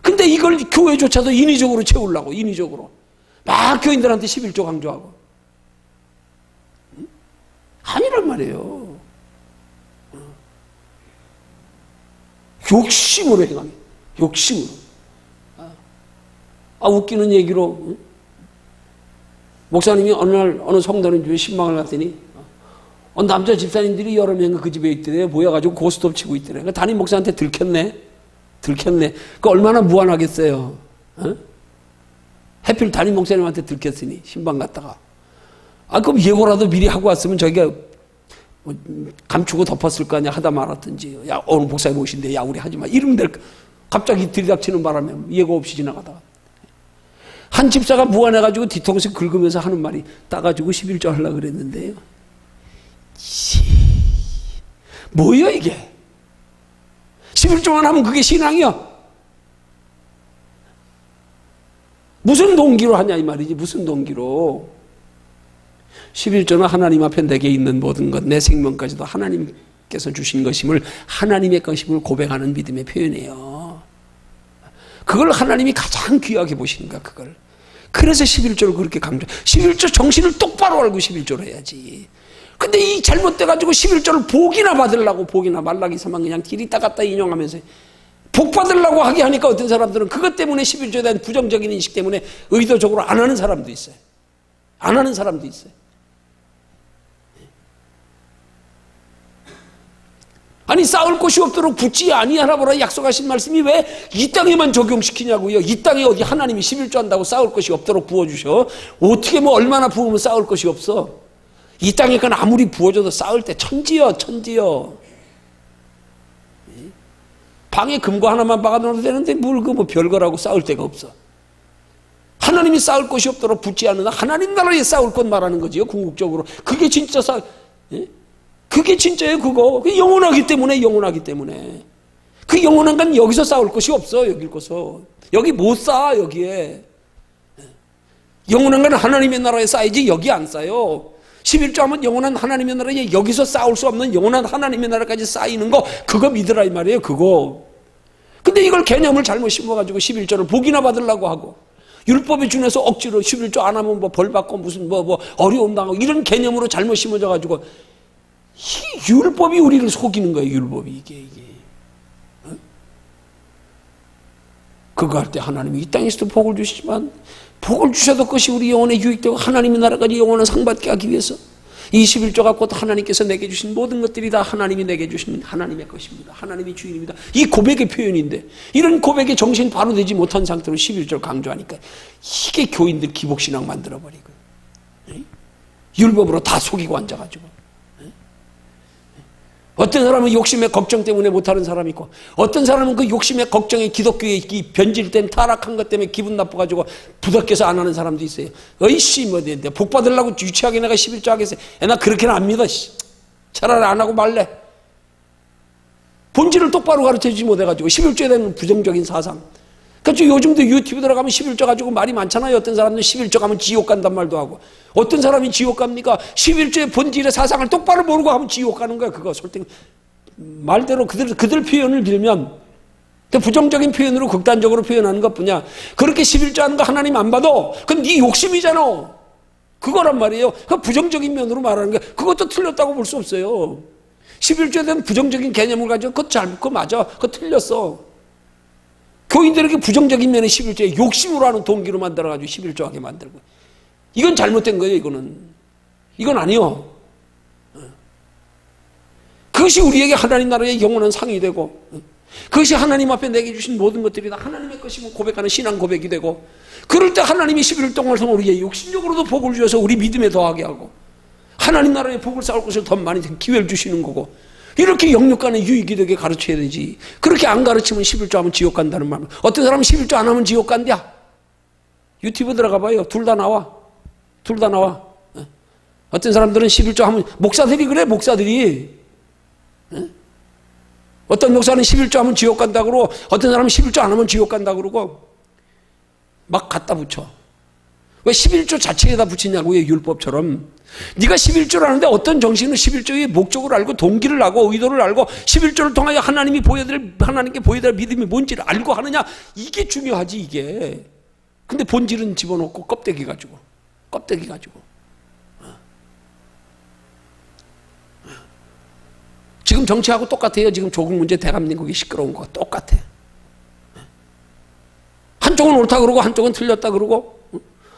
근데 이걸 교회조차도 인위적으로 채우려고. 인위적으로. 막 교인들한테 11조 강조하고. 아니란 말이에요. 욕심으로 행하는. 욕심으로. 웃기는 얘기로. 목사님이 어느 날 어느 성도는 집에 신방을 갔더니 남자 집사님들이 여러 명 그 집에 있더래. 모여가지고 고스톱 치고 있더래. 그러니까 담임 목사한테 들켰네. 그 얼마나 무안하겠어요. 하필 담임 목사님한테 들켰으니 신방 갔다가. 그럼 예고라도 미리 하고 왔으면 저기가 감추고 덮었을 거 아니야. 하다 말았든지. 야, 오늘 목사님 오신대. 야, 우리 하지 마. 이러면 될 거. 갑자기 들이닥치는 바람에 예고 없이 지나가다가. 한 집사가 무안해가지고 뒤통수 긁으면서 하는 말이 따가지고 11조 하려고 그랬는데요. 뭐야 이게? 11조만 하면 그게 신앙이야? 무슨 동기로 하냐 이 말이지. 무슨 동기로. 11조는 하나님 앞에 내게 있는 모든 것, 내 생명까지도 하나님께서 주신 것임을, 하나님의 것임을 고백하는 믿음의 표현이에요. 그걸 하나님이 가장 귀하게 보시는가, 그걸. 그래서 11조를 그렇게 강조. 11조 정신을 똑바로 알고 11조를 해야지. 근데 이 잘못돼가지고 11조를 복이나 받으려고, 복이나 말라기서만 그냥 길이 따갔다 인용하면서 복 받으려고 하게 하니까 어떤 사람들은 그것 때문에 11조에 대한 부정적인 인식 때문에 의도적으로 안 하는 사람도 있어요. 안 하는 사람도 있어요. 아니, 싸울 곳이 없도록 붙지 아니하라 약속하신 말씀이 왜 이 땅에만 적용시키냐고요. 이 땅에 어디 하나님이 11조 한다고 싸울 것이 없도록 부어주셔. 어떻게 뭐 얼마나 부으면 싸울 것이 없어. 이 땅에 건 아무리 부어줘도 싸울 때 천지여. 방에 금고 하나만 박아놓아도 되는데 뭘 그 뭐 별거라고 싸울 데가 없어. 하나님이 싸울 것이 없도록 붙지 않는 하나님 나라에 싸울 것 말하는 거지요. 궁극적으로. 그게 진짜 그게 진짜예요, 그거. 그게 영원하기 때문에. 그 영원한 건 여기서 싸울 것이 없어, 여길 거서. 여기 못 쌓아, 여기에. 영원한 건 하나님의 나라에 쌓이지, 여기 안 쌓여. 11조 하면 영원한 하나님의 나라에 여기서 싸울 수 없는 영원한 하나님의 나라까지 쌓이는 거, 그거 믿으라, 이 말이에요, 그거. 근데 이걸 개념을 잘못 심어가지고 11조를 복이나 받으려고 하고, 율법에 준해서 억지로 11조 안 하면 뭐 벌 받고 무슨 뭐 어려움 당하고 이런 개념으로 잘못 심어져가지고, 이 율법이 우리를 속이는 거예요. 율법이 이게. 그거 할 때 하나님이 이 땅에서도 복을 주시지만 복을 주셔도 그것이 우리 영혼에 유익되고 하나님의 나라까지 영원한 상받게 하기 위해서 이 11조 갖고 하나님께서 내게 주신 모든 것들이 다 하나님이 내게 주신 하나님의 것입니다. 하나님이 주인입니다. 이 고백의 표현인데 이런 고백에 정신 바로 되지 못한 상태로 11조를 강조하니까 이게 교인들 기복신앙 만들어버리고 율법으로 다 속이고 앉아가지고 어떤 사람은 욕심의 걱정 때문에 못하는 사람이 있고 어떤 사람은 그 욕심의 걱정에 기독교의 이 변질된 타락한 것 때문에 기분 나빠가지고 부닥겨서 안 하는 사람도 있어요. 어이씨 뭐 복 받으려고 유치하게 내가 11조 하겠어요. 나 그렇게는 안 믿어. 차라리 안 하고 말래. 본질을 똑바로 가르쳐주지 못해가지고 11조에 대한 부정적인 사상. 그러니까 요즘도 유튜브 들어가면 11조 가지고 말이 많잖아요. 어떤 사람들은 11조 가면 지옥 간단 말도 하고 어떤 사람이 지옥 갑니까? 11조의 본질의 사상을 똑바로 모르고 하면 지옥 가는 거야. 그거 솔직히 말대로 그들 표현을 빌면 부정적인 표현으로 극단적으로 표현하는 것뿐이야. 그렇게 11조 하는 거 하나님 안 받아. 그건 네 욕심이잖아. 그거란 말이에요. 그 부정적인 면으로 말하는 게 그것도 틀렸다고 볼 수 없어요. 11조에 대한 부정적인 개념을 가지고 그거 맞아. 그거 틀렸어. 교인들에게 부정적인 면의 11조에 욕심으로 하는 동기로 만들어가지고 11조 하게 만들고 이건 잘못된 거예요. 이건 아니요. 그것이 우리에게 하나님 나라의 영원한 상이 되고, 그것이 하나님 앞에 내게 주신 모든 것들이 다 하나님의 것임을 고백하는 신앙 고백이 되고, 그럴 때 하나님이 11일 동안 우리의 육신적으로도 복을 주셔서 우리 믿음에 더하게 하고, 하나님 나라의 복을 쌓을 것을 더 많이 기회를 주시는 거고, 이렇게 영육간의 유익이 되게 가르쳐야 되지. 그렇게 안 가르치면 11조 하면 지옥 간다는 말. 어떤 사람은 11조 안 하면 지옥 간대야. 유튜브 들어가 봐요. 둘 다 나와. 둘 다 나와. 어떤 사람들은 11조 하면, 목사들이 그래, 목사들이. 어떤 목사는 11조 하면 지옥 간다 그러고, 어떤 사람은 11조 안 하면 지옥 간다 그러고, 막 갖다 붙여. 왜 11조 자체에다 붙이냐고요, 율법처럼. 네가 11조를 하는데 어떤 정신은 11조의 목적을 알고 동기를 알고 의도를 알고 11조를 통하여 하나님께 보여드릴 믿음이 뭔지를 알고 하느냐, 이게 중요하지, 이게. 근데 본질은 집어넣고 껍데기 가지고. 지금 정치하고 똑같아요. 지금 조국 문제, 대한민국이 시끄러운 거 똑같아. 한쪽은 옳다 그러고 한쪽은 틀렸다 그러고,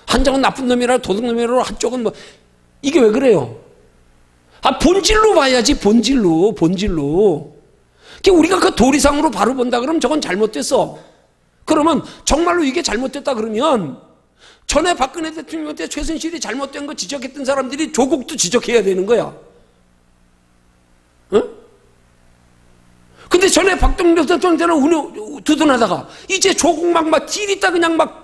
한쪽은 나쁜 놈이라 도둑놈이라 한쪽은 뭐, 이게 왜 그래요? 본질로 봐야지, 본질로. 그러니까 우리가 그 도리상으로 바로 본다 그러면 저건 잘못됐어. 그러면 정말로 이게 잘못됐다 그러면 전에 박근혜 대통령 때 최순실이 잘못된 거 지적했던 사람들이 조국도 지적해야 되는 거야. 응? 근데 전에 박정희 대통령 때는 두둔하다가 이제 조국만 막 길 있다 그냥 막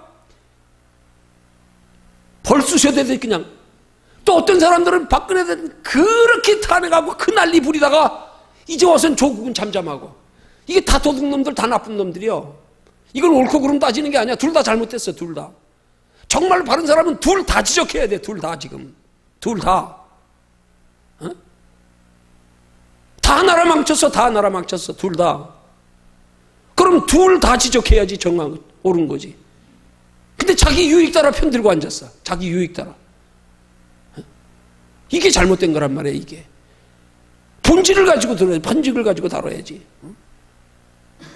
벌쑤셔대듯 그냥, 또 어떤 사람들은 박근혜 대통령 그렇게 탄핵하고 그 난리 부리다가 이제 와서는 조국은 잠잠하고, 이게 다 도둑놈들, 다 나쁜 놈들이요. 이건 옳고 그름 따지는 게 아니야. 둘 다 잘못됐어, 둘 다. 정말 바른 사람은 둘 다 지적해야 돼, 둘 다 지금. 둘 다. 어? 다 나라 망쳤어, 둘 다. 그럼 둘 다 지적해야지 옳은 거지. 근데 자기 유익 따라 편들고 앉았어. 자기 유익 따라. 이게 잘못된 거란 말이야, 이게. 본질을 가지고 들어야지, 본질을 가지고 다뤄야지.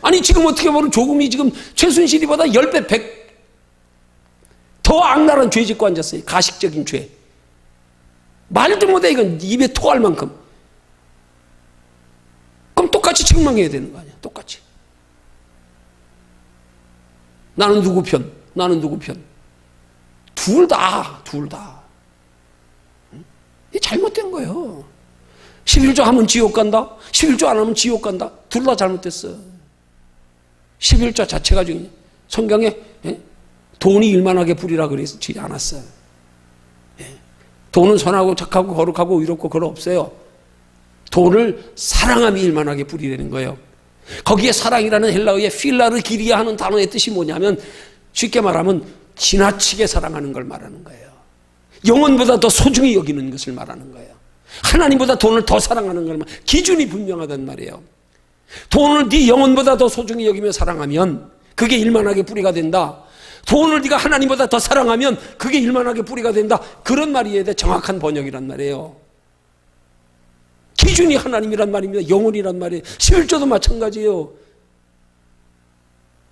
아니, 지금 어떻게 보면 조금이 지금 최순실이보다 10배, 100, 더 악랄한 죄 짓고 앉았어요. 가식적인 죄. 말도 못해, 이건 입에 토할 만큼. 그럼 똑같이 책망해야 되는 거 아니야, 똑같이. 나는 누구 편? 둘 다. 이게 잘못된 거예요. 11조 하면 지옥 간다? 11조 안 하면 지옥 간다? 둘 다 잘못됐어. 11조 자체가 중요해. 성경에 돈이 일만하게 부리라 그러지 않았어요. 돈은 선하고 착하고 거룩하고 의롭고 그런 없어요. 돈을 사랑함이 일만하게 부리라는 거예요. 거기에 사랑이라는 헬라어의 필라르 기리아 하는 단어의 뜻이 뭐냐면, 쉽게 말하면 지나치게 사랑하는 걸 말하는 거예요. 영혼보다 더 소중히 여기는 것을 말하는 거예요. 하나님보다 돈을 더 사랑하는 걸 기준이 분명하단 말이에요. 돈을 네 영혼보다 더 소중히 여기며 사랑하면 그게 일만하게 뿌리가 된다. 돈을 네가 하나님보다 더 사랑하면 그게 일만하게 뿌리가 된다. 그런 말이어야 돼. 정확한 번역이란 말이에요. 기준이 하나님이란 말입니다. 영혼이란 말이에요. 11조도 마찬가지예요.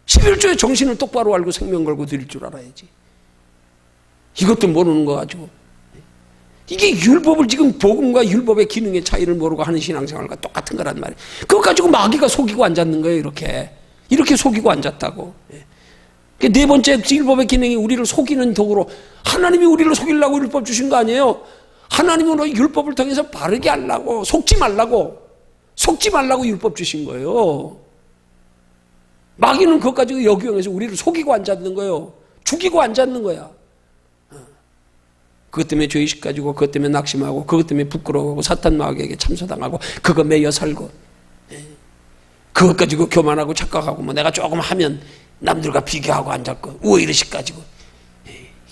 11조의 정신을 똑바로 알고 생명 걸고 드릴 줄 알아야지. 이것도 모르는 거 가지고. 이게 율법을 지금 복음과 율법의 기능의 차이를 모르고 하는 신앙생활과 똑같은 거란 말이에요. 그거 가지고 마귀가 속이고 앉았는 거예요. 이렇게 속이고 앉았다고. 네 번째, 율법의 기능이 우리를 속이는 도구로, 하나님이 우리를 속이려고 율법 주신 거 아니에요. 하나님은 율법을 통해서 바르게 하려고, 속지 말라고 율법 주신 거예요. 마귀는 그것 가지고 역용해서 우리를 속이고 앉았는 거예요. 죽이고 앉았는 거야. 그것 때문에 죄의식 가지고, 그것 때문에 낙심하고, 그것 때문에 부끄러워하고, 사탄 마귀에게 참소당하고, 그거 매여 살고, 그것 가지고 교만하고 착각하고, 뭐 내가 조금 하면 남들과 비교하고 앉았고, 우월의식 가지고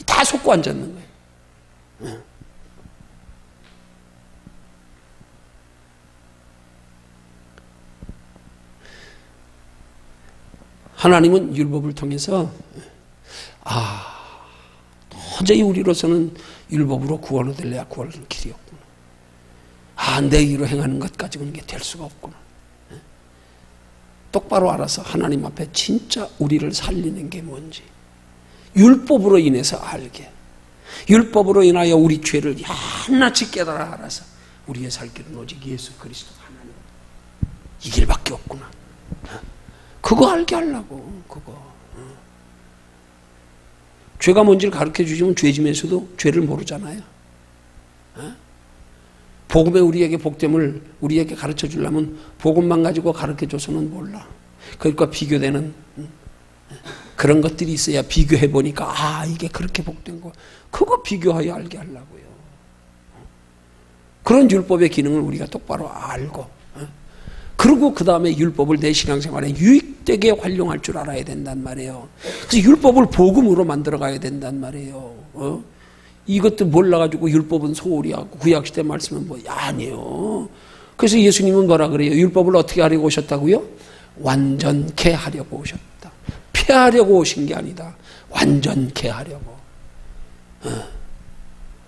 다 속고 앉았는 거예요. 하나님은 율법을 통해서 도저히 우리로서는 율법으로 구원을 얻으려야 구원을 얻을 길이 없구나. 내 의로 행하는 것 가지고는 이게 될 수가 없구나. 똑바로 알아서 하나님 앞에 진짜 우리를 살리는 게 뭔지 율법으로 인해서 알게, 율법으로 인하여 우리 죄를 낱낱이 깨달아 알아서 우리의 살 길은 오직 예수 그리스도 하나님. 이 길밖에 없구나. 그거 알게 하려고. 그거. 죄가 뭔지를 가르쳐 주시면 죄짐에서도 죄를 모르잖아요. 복음에 우리에게 복됨을 우리에게 가르쳐 주려면 복음만 가지고 가르쳐 줘서는 몰라. 그러니까 비교되는 그런 것들이 있어야 비교해 보니까 아 이게 그렇게 복된 거. 그거 비교하여 알게 하려고요. 그런 율법의 기능을 우리가 똑바로 알고 그리고 그 다음에 율법을 내 신앙생활에 유익되게 활용할 줄 알아야 된단 말이에요. 그래서 율법을 복음으로 만들어가야 된단 말이에요. 이것도 몰라가지고 율법은 소홀히 하고 구약시대 말씀은 뭐 아니에요. 그래서 예수님은 뭐라 그래요? 율법을 어떻게 하려고 오셨다고요? 완전케 하려고 오셨다. 폐하려고 오신 게 아니다. 완전케 하려고.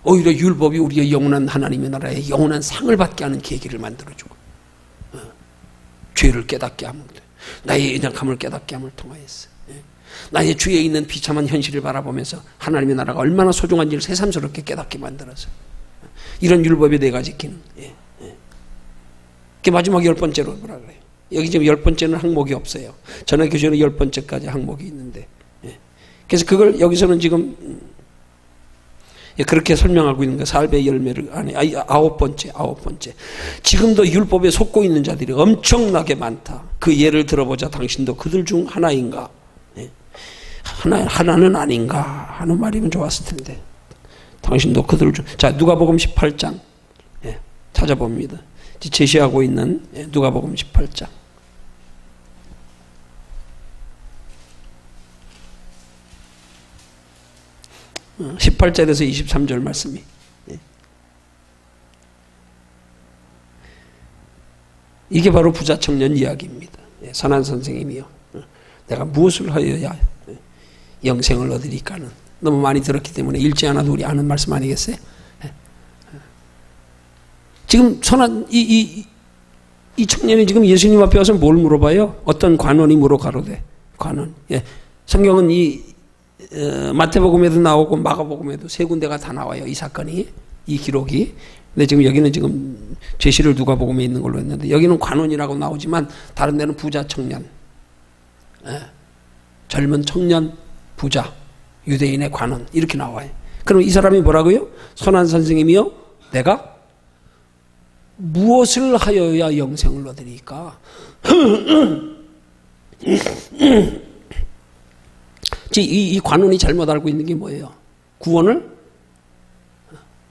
오히려 율법이 우리의 영원한 하나님의 나라에 영원한 상을 받게 하는 계기를 만들어주고 죄를 깨닫게 함을 나의 연약함을 깨닫게 함을 통하였어. 나의 주위에 있는 비참한 현실을 바라보면서 하나님의 나라가 얼마나 소중한지를 새삼스럽게 깨닫게 만들어서 이런 율법의 네 가지 기능. 마지막 10번째로 뭐라 그래요? 여기 지금 10번째는 항목이 없어요. 전에 교재는 10번째까지 항목이 있는데 그래서 그걸 여기서는 지금 그렇게 설명하고 있는 거예요. 삶의 열매를 아니 9번째. 지금도 율법에 속고 있는 자들이 엄청나게 많다. 그 예를 들어보자. 당신도 그들 중 하나인가? 하나는 아닌가 하는 말이면 좋았을 텐데 당신도 그들 중. 자, 누가복음 18장 찾아봅니다. 제시하고 있는 누가복음 18장. 18절에서 23절 말씀이. 이게 바로 부자 청년 이야기입니다. 선한 선생님이요. 내가 무엇을 하여야 영생을 얻으리까는 너무 많이 들었기 때문에 읽지 않아도 우리 아는 말씀 아니겠어요? 지금 선한 이 청년이 지금 예수님 앞에 와서 뭘 물어봐요? 어떤 관원이 물어 가로되 관원. 성경은 이 마태복음에도 나오고 마가복음에도 세 군데가 다 나와요. 이 사건이, 이 기록이. 근데 지금 여기는 지금 제시를 누가복음에 있는 걸로 했는데 여기는 관원이라고 나오지만 다른 데는 부자 청년, 젊은 청년, 부자, 유대인의 관원 이렇게 나와요. 그럼 이 사람이 뭐라고요? 선한 선생님이요, 내가 무엇을 하여야 영생을 얻으리까? 이 관원이 잘못 알고 있는 게 뭐예요? 구원을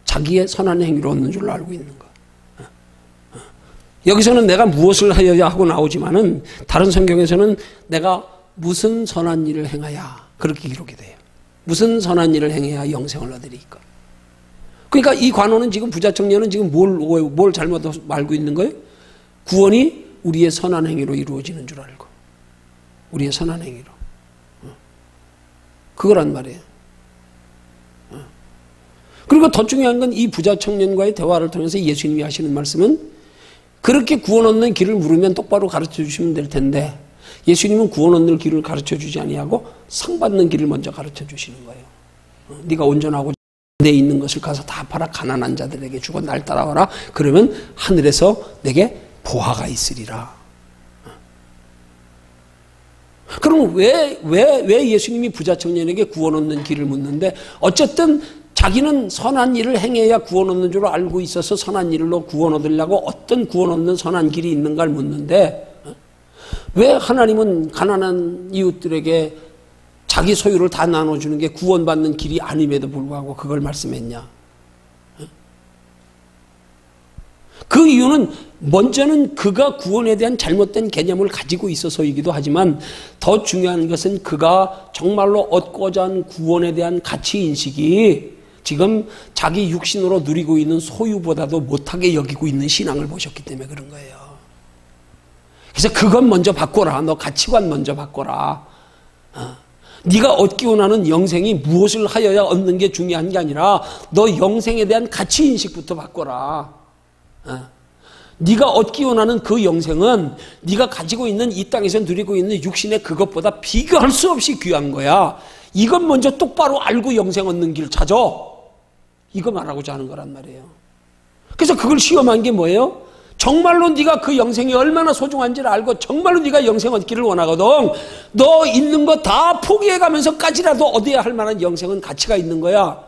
자기의 선한 행위로 얻는 줄로 알고 있는 거. 여기서는 내가 무엇을 하여야 하고 나오지만은 다른 성경에서는 내가 무슨 선한 일을 행하야 그렇게 기록이 돼요. 무슨 선한 일을 행해야 영생을 얻으리까? 그러니까 이 관원은 지금 부자 청년은 지금 뭘 잘못 알고 있는 거예요? 구원이 우리의 선한 행위로 이루어지는 줄 알고. 우리의 선한 행위로. 그거란 말이에요. 그리고 더 중요한 건 이 부자 청년과의 대화를 통해서 예수님이 하시는 말씀은 그렇게 구원 얻는 길을 물으면 똑바로 가르쳐 주시면 될 텐데 예수님은 구원 얻는 길을 가르쳐 주지 아니하고 상 받는 길을 먼저 가르쳐 주시는 거예요. 네가 온전하고 내 있는 것을 가서 다 팔아 가난한 자들에게 주고 날 따라와라. 그러면 하늘에서 내게 보화가 있으리라. 그럼 왜 예수님이 부자 청년에게 구원 얻는 길을 묻는데 어쨌든 자기는 선한 일을 행해야 구원 얻는 줄 알고 있어서 선한 일로 구원 얻으려고 어떤 구원 얻는 선한 길이 있는가를 묻는데 왜 하나님은 가난한 이웃들에게 자기 소유를 다 나눠주는 게 구원받는 길이 아님에도 불구하고 그걸 말씀했냐? 그 이유는 먼저는 그가 구원에 대한 잘못된 개념을 가지고 있어서이기도 하지만 더 중요한 것은 그가 정말로 얻고자 하는 구원에 대한 가치인식이 지금 자기 육신으로 누리고 있는 소유보다도 못하게 여기고 있는 신앙을 보셨기 때문에 그런 거예요. 그래서 그건 먼저 바꿔라. 너 가치관 먼저 바꿔라. 네가 얻기 원하는 영생이 무엇을 하여야 얻는 게 중요한 게 아니라 너 영생에 대한 가치인식부터 바꿔라. 네가 얻기 원하는 그 영생은 네가 가지고 있는 이 땅에서 누리고 있는 육신의 그것보다 비교할 수 없이 귀한 거야. 이것 먼저 똑바로 알고 영생 얻는 길 찾아. 이거 말하고자 하는 거란 말이에요. 그래서 그걸 시험한 게 뭐예요? 정말로 네가 그 영생이 얼마나 소중한지를 알고 정말로 네가 영생 얻기를 원하거든. 너 있는 거 다 포기해가면서까지라도 얻어야 할 만한 영생은 가치가 있는 거야.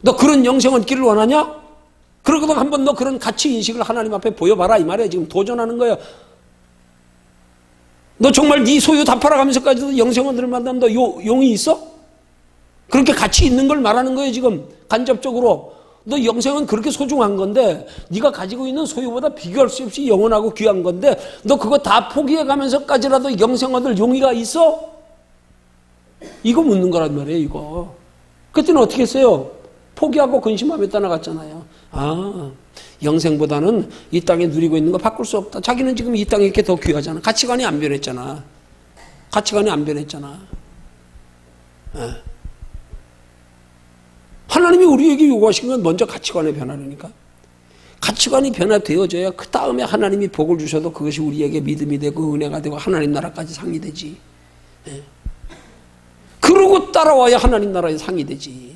너 그런 영생 얻기를 원하냐? 그러거든 한번 너 그런 가치 인식을 하나님 앞에 보여봐라 이 말이야. 지금 도전하는 거야. 너 정말 네 소유 다 팔아가면서까지도 영생 얻을 만한 너 용이 있어? 그렇게 가치 있는 걸 말하는 거예요 지금 간접적으로. 너 영생은 그렇게 소중한 건데 네가 가지고 있는 소유보다 비교할 수 없이 영원하고 귀한 건데 너 그거 다 포기해가면서까지라도 영생 얻을 용의가 있어? 이거 묻는 거란 말이에요 이거. 그때는 어떻게 했어요? 포기하고 근심하며 떠나갔잖아요. 아, 영생보다는 이 땅에 누리고 있는 거 바꿀 수 없다. 자기는 지금 이 땅이 이렇게 더 귀하잖아. 가치관이 안 변했잖아. 가치관이 안 변했잖아. 하나님이 우리에게 요구하신 건 먼저 가치관의 변화라니까. 가치관이 변화되어져야 그 다음에 하나님이 복을 주셔도 그것이 우리에게 믿음이 되고 은혜가 되고 하나님 나라까지 상이 되지. 그러고 따라와야 하나님 나라에 상이 되지.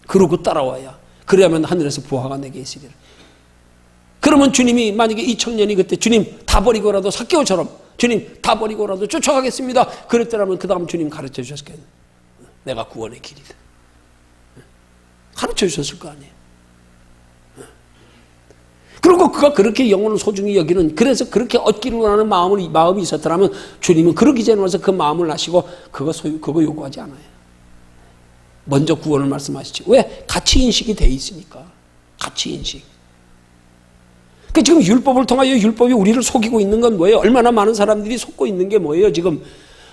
그러고 따라와야. 그래야만 하늘에서 부하가 내게 있으리라. 그러면 주님이 만약에 이 청년이 그때 주님 다 버리고라도 삭개오처럼 주님 다 버리고라도 쫓아가겠습니다. 그랬더라면 그 다음 주님 가르쳐 주셨겠네. 내가 구원의 길이다. 가르쳐 주셨을 거 아니에요. 그리고 그가 그렇게 영혼을 소중히 여기는 그래서 그렇게 얻기를 원하는 마음이 있었더라면 주님은 그러기 전에 와서 그 마음을 아시고 그거 요구하지 않아요. 먼저 구원을 말씀하시죠. 왜? 가치인식이 돼 있으니까. 가치인식. 그러니까 지금 율법을 통하여 율법이 우리를 속이고 있는 건 뭐예요? 얼마나 많은 사람들이 속고 있는 게 뭐예요? 지금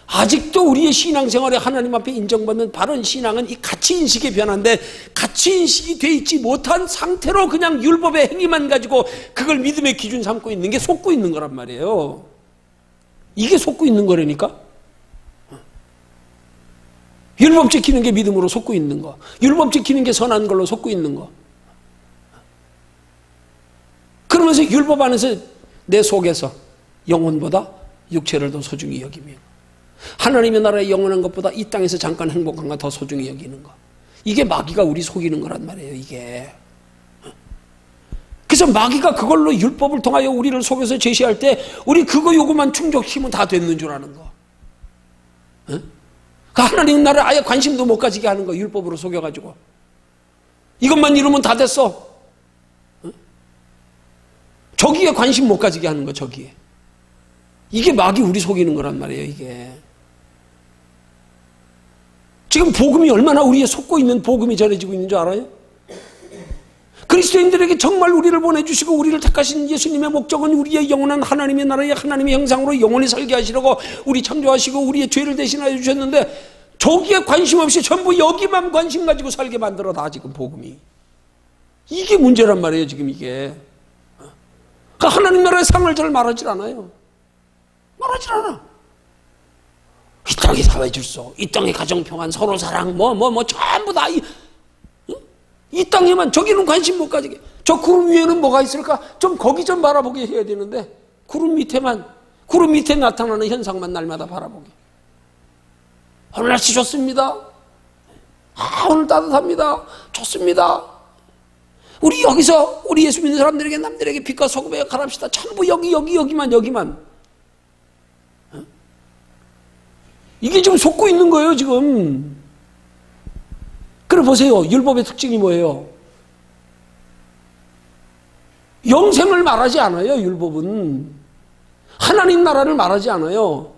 아직도 우리의 신앙생활에 하나님 앞에 인정받는 바른 신앙은 이 가치인식의 변화인데 가치인식이 돼 있지 못한 상태로 그냥 율법의 행위만 가지고 그걸 믿음의 기준 삼고 있는 게 속고 있는 거란 말이에요. 이게 속고 있는 거라니까. 율법 지키는 게 믿음으로 속고 있는 거. 율법 지키는 게 선한 걸로 속고 있는 거. 그러면서 율법 안에서 내 속에서 영혼보다 육체를 더 소중히 여기며 하나님의 나라에 영원한 것보다 이 땅에서 잠깐 행복한 거 더 소중히 여기는 거. 이게 마귀가 우리 속이는 거란 말이에요. 이게. 그래서 마귀가 그걸로 율법을 통하여 우리를 속여서 제시할 때 우리 그거 요구만 충족시키면 다 됐는 줄 아는 거. 그 하나님 나라에 아예 관심도 못 가지게 하는 거. 율법으로 속여가지고 이것만 이루면 다 됐어. 저기에 관심 못 가지게 하는 거. 저기에. 이게 마귀 우리 속이는 거란 말이에요. 이게. 지금 복음이 얼마나 우리에 속고 있는 복음이 전해지고 있는 줄 알아요? 그리스도인들에게 정말 우리를 보내주시고 우리를 택하신 예수님의 목적은 우리의 영원한 하나님의 나라에 하나님의 형상으로 영원히 살게 하시려고 우리 창조하시고 우리의 죄를 대신하여 주셨는데 저기에 관심 없이 전부 여기만 관심 가지고 살게 만들어 다 지금 복음이. 이게 문제란 말이에요. 지금 이게. 그 하나님 나라의 상을 잘 말하질 않아요. 말하질 않아. 이 땅의 사회 질서, 이 땅의 가정평안, 서로 사랑, 전부 다 이 땅에만. 저기는 관심 못 가지게. 저 구름 위에는 뭐가 있을까? 좀 거기 좀 바라보게 해야 되는데 구름 밑에 나타나는 현상만 날마다 바라보게. 오늘 날씨 좋습니다. 오늘 따뜻합니다. 좋습니다. 우리 여기서 우리 예수 믿는 사람들에게 남들에게 빛과 소금에 가랍시다. 전부 여기만. 이게 지금 속고 있는 거예요 지금. 그래 보세요. 율법의 특징이 뭐예요? 영생을 말하지 않아요. 율법은 하나님 나라를 말하지 않아요.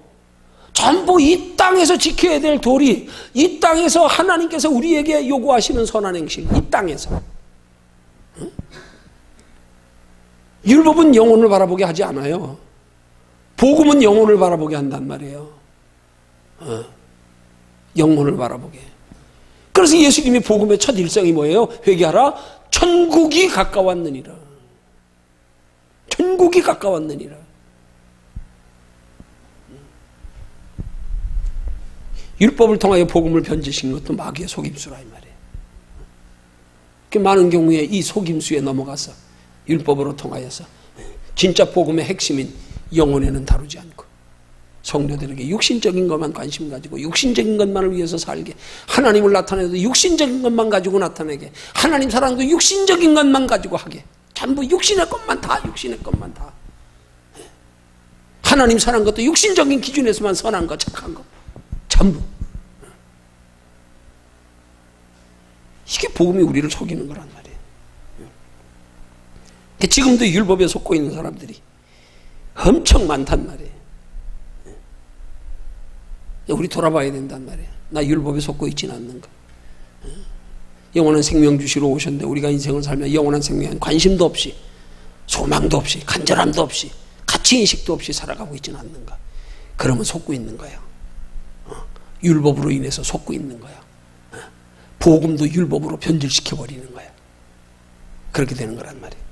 전부 이 땅에서 지켜야 될 도리, 이 땅에서 하나님께서 우리에게 요구하시는 선한 행실, 이 땅에서. 율법은 영혼을 바라보게 하지 않아요. 복음은 영혼을 바라보게 한단 말이에요. 영혼을 바라보게. 그래서 예수님의 복음의 첫 일성이 뭐예요? 회개하라. 천국이 가까웠느니라. 천국이 가까웠느니라. 율법을 통하여 복음을 변질시킨 것도 마귀의 속임수라 이 말이에요. 많은 경우에 이 속임수에 넘어가서 율법으로 통하여서 진짜 복음의 핵심인 영혼에는 다루지 않고 성도들에게 육신적인 것만 관심 가지고 육신적인 것만을 위해서 살게, 하나님을 나타내도 육신적인 것만 가지고 나타내게, 하나님 사랑도 육신적인 것만 가지고 하게, 전부 육신의 것만 다, 육신의 것만 다. 하나님 선한 것도 육신적인 기준에서만 선한 거, 착한 거 전부. 이게 복음이 우리를 속이는 거란 말이에요. 지금도 율법에 속고 있는 사람들이 엄청 많단 말이에요. 우리 돌아봐야 된단 말이에요. 나 율법에 속고 있지는 않는가. 영원한 생명 주시러 오셨는데 우리가 인생을 살면 영원한 생명에 관심도 없이, 소망도 없이, 간절함도 없이, 가치인식도 없이 살아가고 있지는 않는가. 그러면 속고 있는 거예요. 율법으로 인해서 속고 있는 거예요. 복음도 율법으로 변질시켜버리는 거예요. 그렇게 되는 거란 말이에요.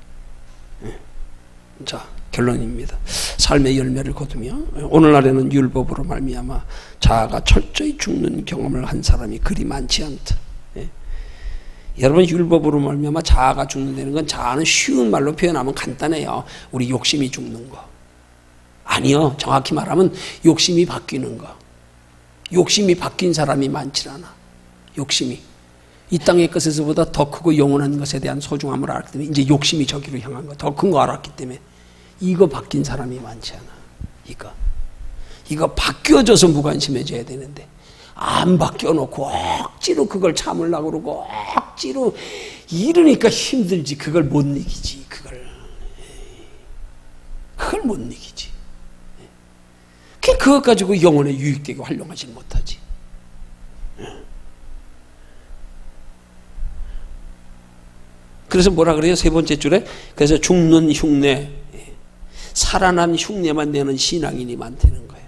자, 결론입니다. 삶의 열매를 거두며 오늘날에는 율법으로 말미암아 자아가 철저히 죽는 경험을 한 사람이 그리 많지 않다. 여러분, 율법으로 말미암아 자아가 죽는다는 건, 자아는 쉬운 말로 표현하면 간단해요. 우리 욕심이 죽는 거. 아니요, 정확히 말하면 욕심이 바뀌는 거. 욕심이 바뀐 사람이 많지 않아. 욕심이 이 땅의 것에서보다 더 크고 영원한 것에 대한 소중함을 알았기 때문에 이제 욕심이 저기로 향한 거, 더 큰 거 알았기 때문에 이거 바뀐 사람이 많지 않아. 이거 바뀌어져서 무관심해져야 되는데 안 바뀌어놓고 억지로 그걸 참으려고 그러고 억지로 이러니까 힘들지. 그걸 못 이기지. 그걸 못 이기지. 그것 가지고 영혼에 유익되게 활용하지 못하지. 그래서 뭐라 그래요? 세 번째 줄에, 그래서 죽는 흉내, 살아난 흉내만 내는 신앙인이 많다는 거예요.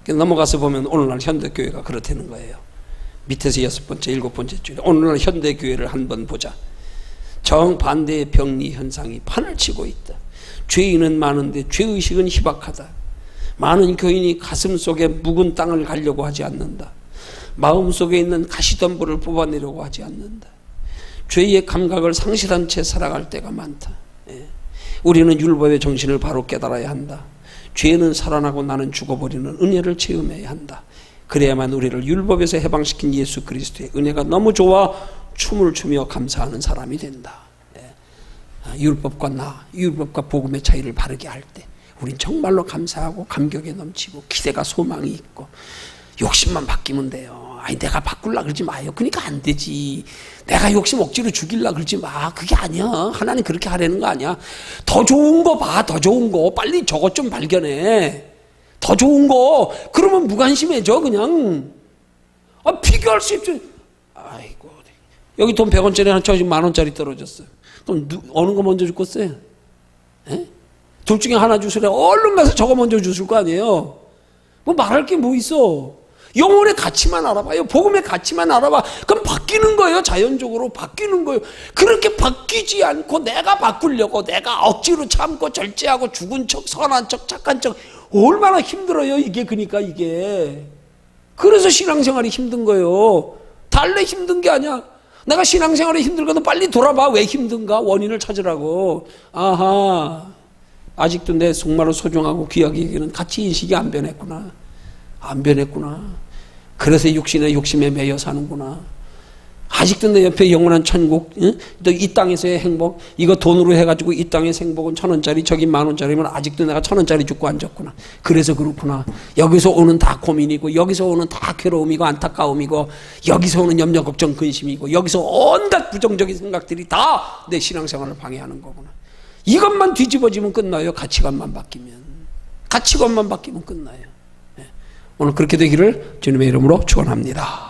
넘어가서 보면 오늘날 현대교회가 그렇다는 거예요. 밑에서 6번째, 7번째 줄에 오늘날 현대교회를 한번 보자. 정반대의 병리 현상이 판을 치고 있다. 죄인은 많은데 죄의식은 희박하다. 많은 교인이 가슴 속에 묵은 땅을 가려고 하지 않는다. 마음속에 있는 가시덤불을 뽑아내려고 하지 않는다. 죄의 감각을 상실한 채 살아갈 때가 많다. 우리는 율법의 정신을 바로 깨달아야 한다. 죄는 살아나고 나는 죽어버리는 은혜를 체험해야 한다. 그래야만 우리를 율법에서 해방시킨 예수 그리스도의 은혜가 너무 좋아 춤을 추며 감사하는 사람이 된다. 율법과 복음의 차이를 바르게 할 때 우린 정말로 감사하고 감격에 넘치고 기대가 소망이 있고, 욕심만 바뀌면 돼요. 아니, 내가 바꾸려고 그러지 마요. 그러니까 안 되지. 내가 욕심 억지로 죽이려고 그러지 마. 그게 아니야. 하나님 그렇게 하라는 거 아니야. 더 좋은 거 봐. 더 좋은 거. 빨리 저것 좀 발견해. 더 좋은 거. 그러면 무관심해져 그냥. 비교할 수 없지. 아이고, 여기 돈 100원짜리 하나 쳐 지금 10,000원짜리 떨어졌어. 그럼 어느 거 먼저 줄겠어요? 둘 중에 하나 주시래. 얼른 가서 저거 먼저 주실 거 아니에요. 뭐 말할 게 뭐 있어. 영혼의 가치만 알아봐요. 복음의 가치만 알아봐. 그럼 바뀌는 거예요. 자연적으로 바뀌는 거예요. 그렇게 바뀌지 않고 내가 바꾸려고 내가 억지로 참고 절제하고 죽은 척, 선한 척, 착한 척, 얼마나 힘들어요. 그러니까 이게. 그래서 신앙생활이 힘든 거예요. 달래 힘든 게 아니야. 내가 신앙생활이 힘들거든 빨리 돌아봐. 왜 힘든가? 원인을 찾으라고. 아하. 아직도 내 정말로 소중하고 귀하게 여기는 가치인식이 안 변했구나. 안 변했구나. 그래서 육신의 욕심에 매여 사는구나. 아직도 내 옆에 영원한 천국, 또 이 땅에서의 행복, 이거 돈으로 해가지고 이 땅의 행복은 1,000원짜리, 저기 10,000원짜리면 아직도 내가 1,000원짜리 죽고 앉았구나. 그래서 그렇구나. 여기서 오는 다 고민이고, 여기서 오는 다 괴로움이고, 안타까움이고, 여기서 오는 염려, 걱정, 근심이고, 여기서 온갖 부정적인 생각들이 다 내 신앙생활을 방해하는 거구나. 이것만 뒤집어지면 끝나요. 가치관만 바뀌면. 가치관만 바뀌면 끝나요. 오늘 그렇게 되기를 주님의 이름으로 축원합니다.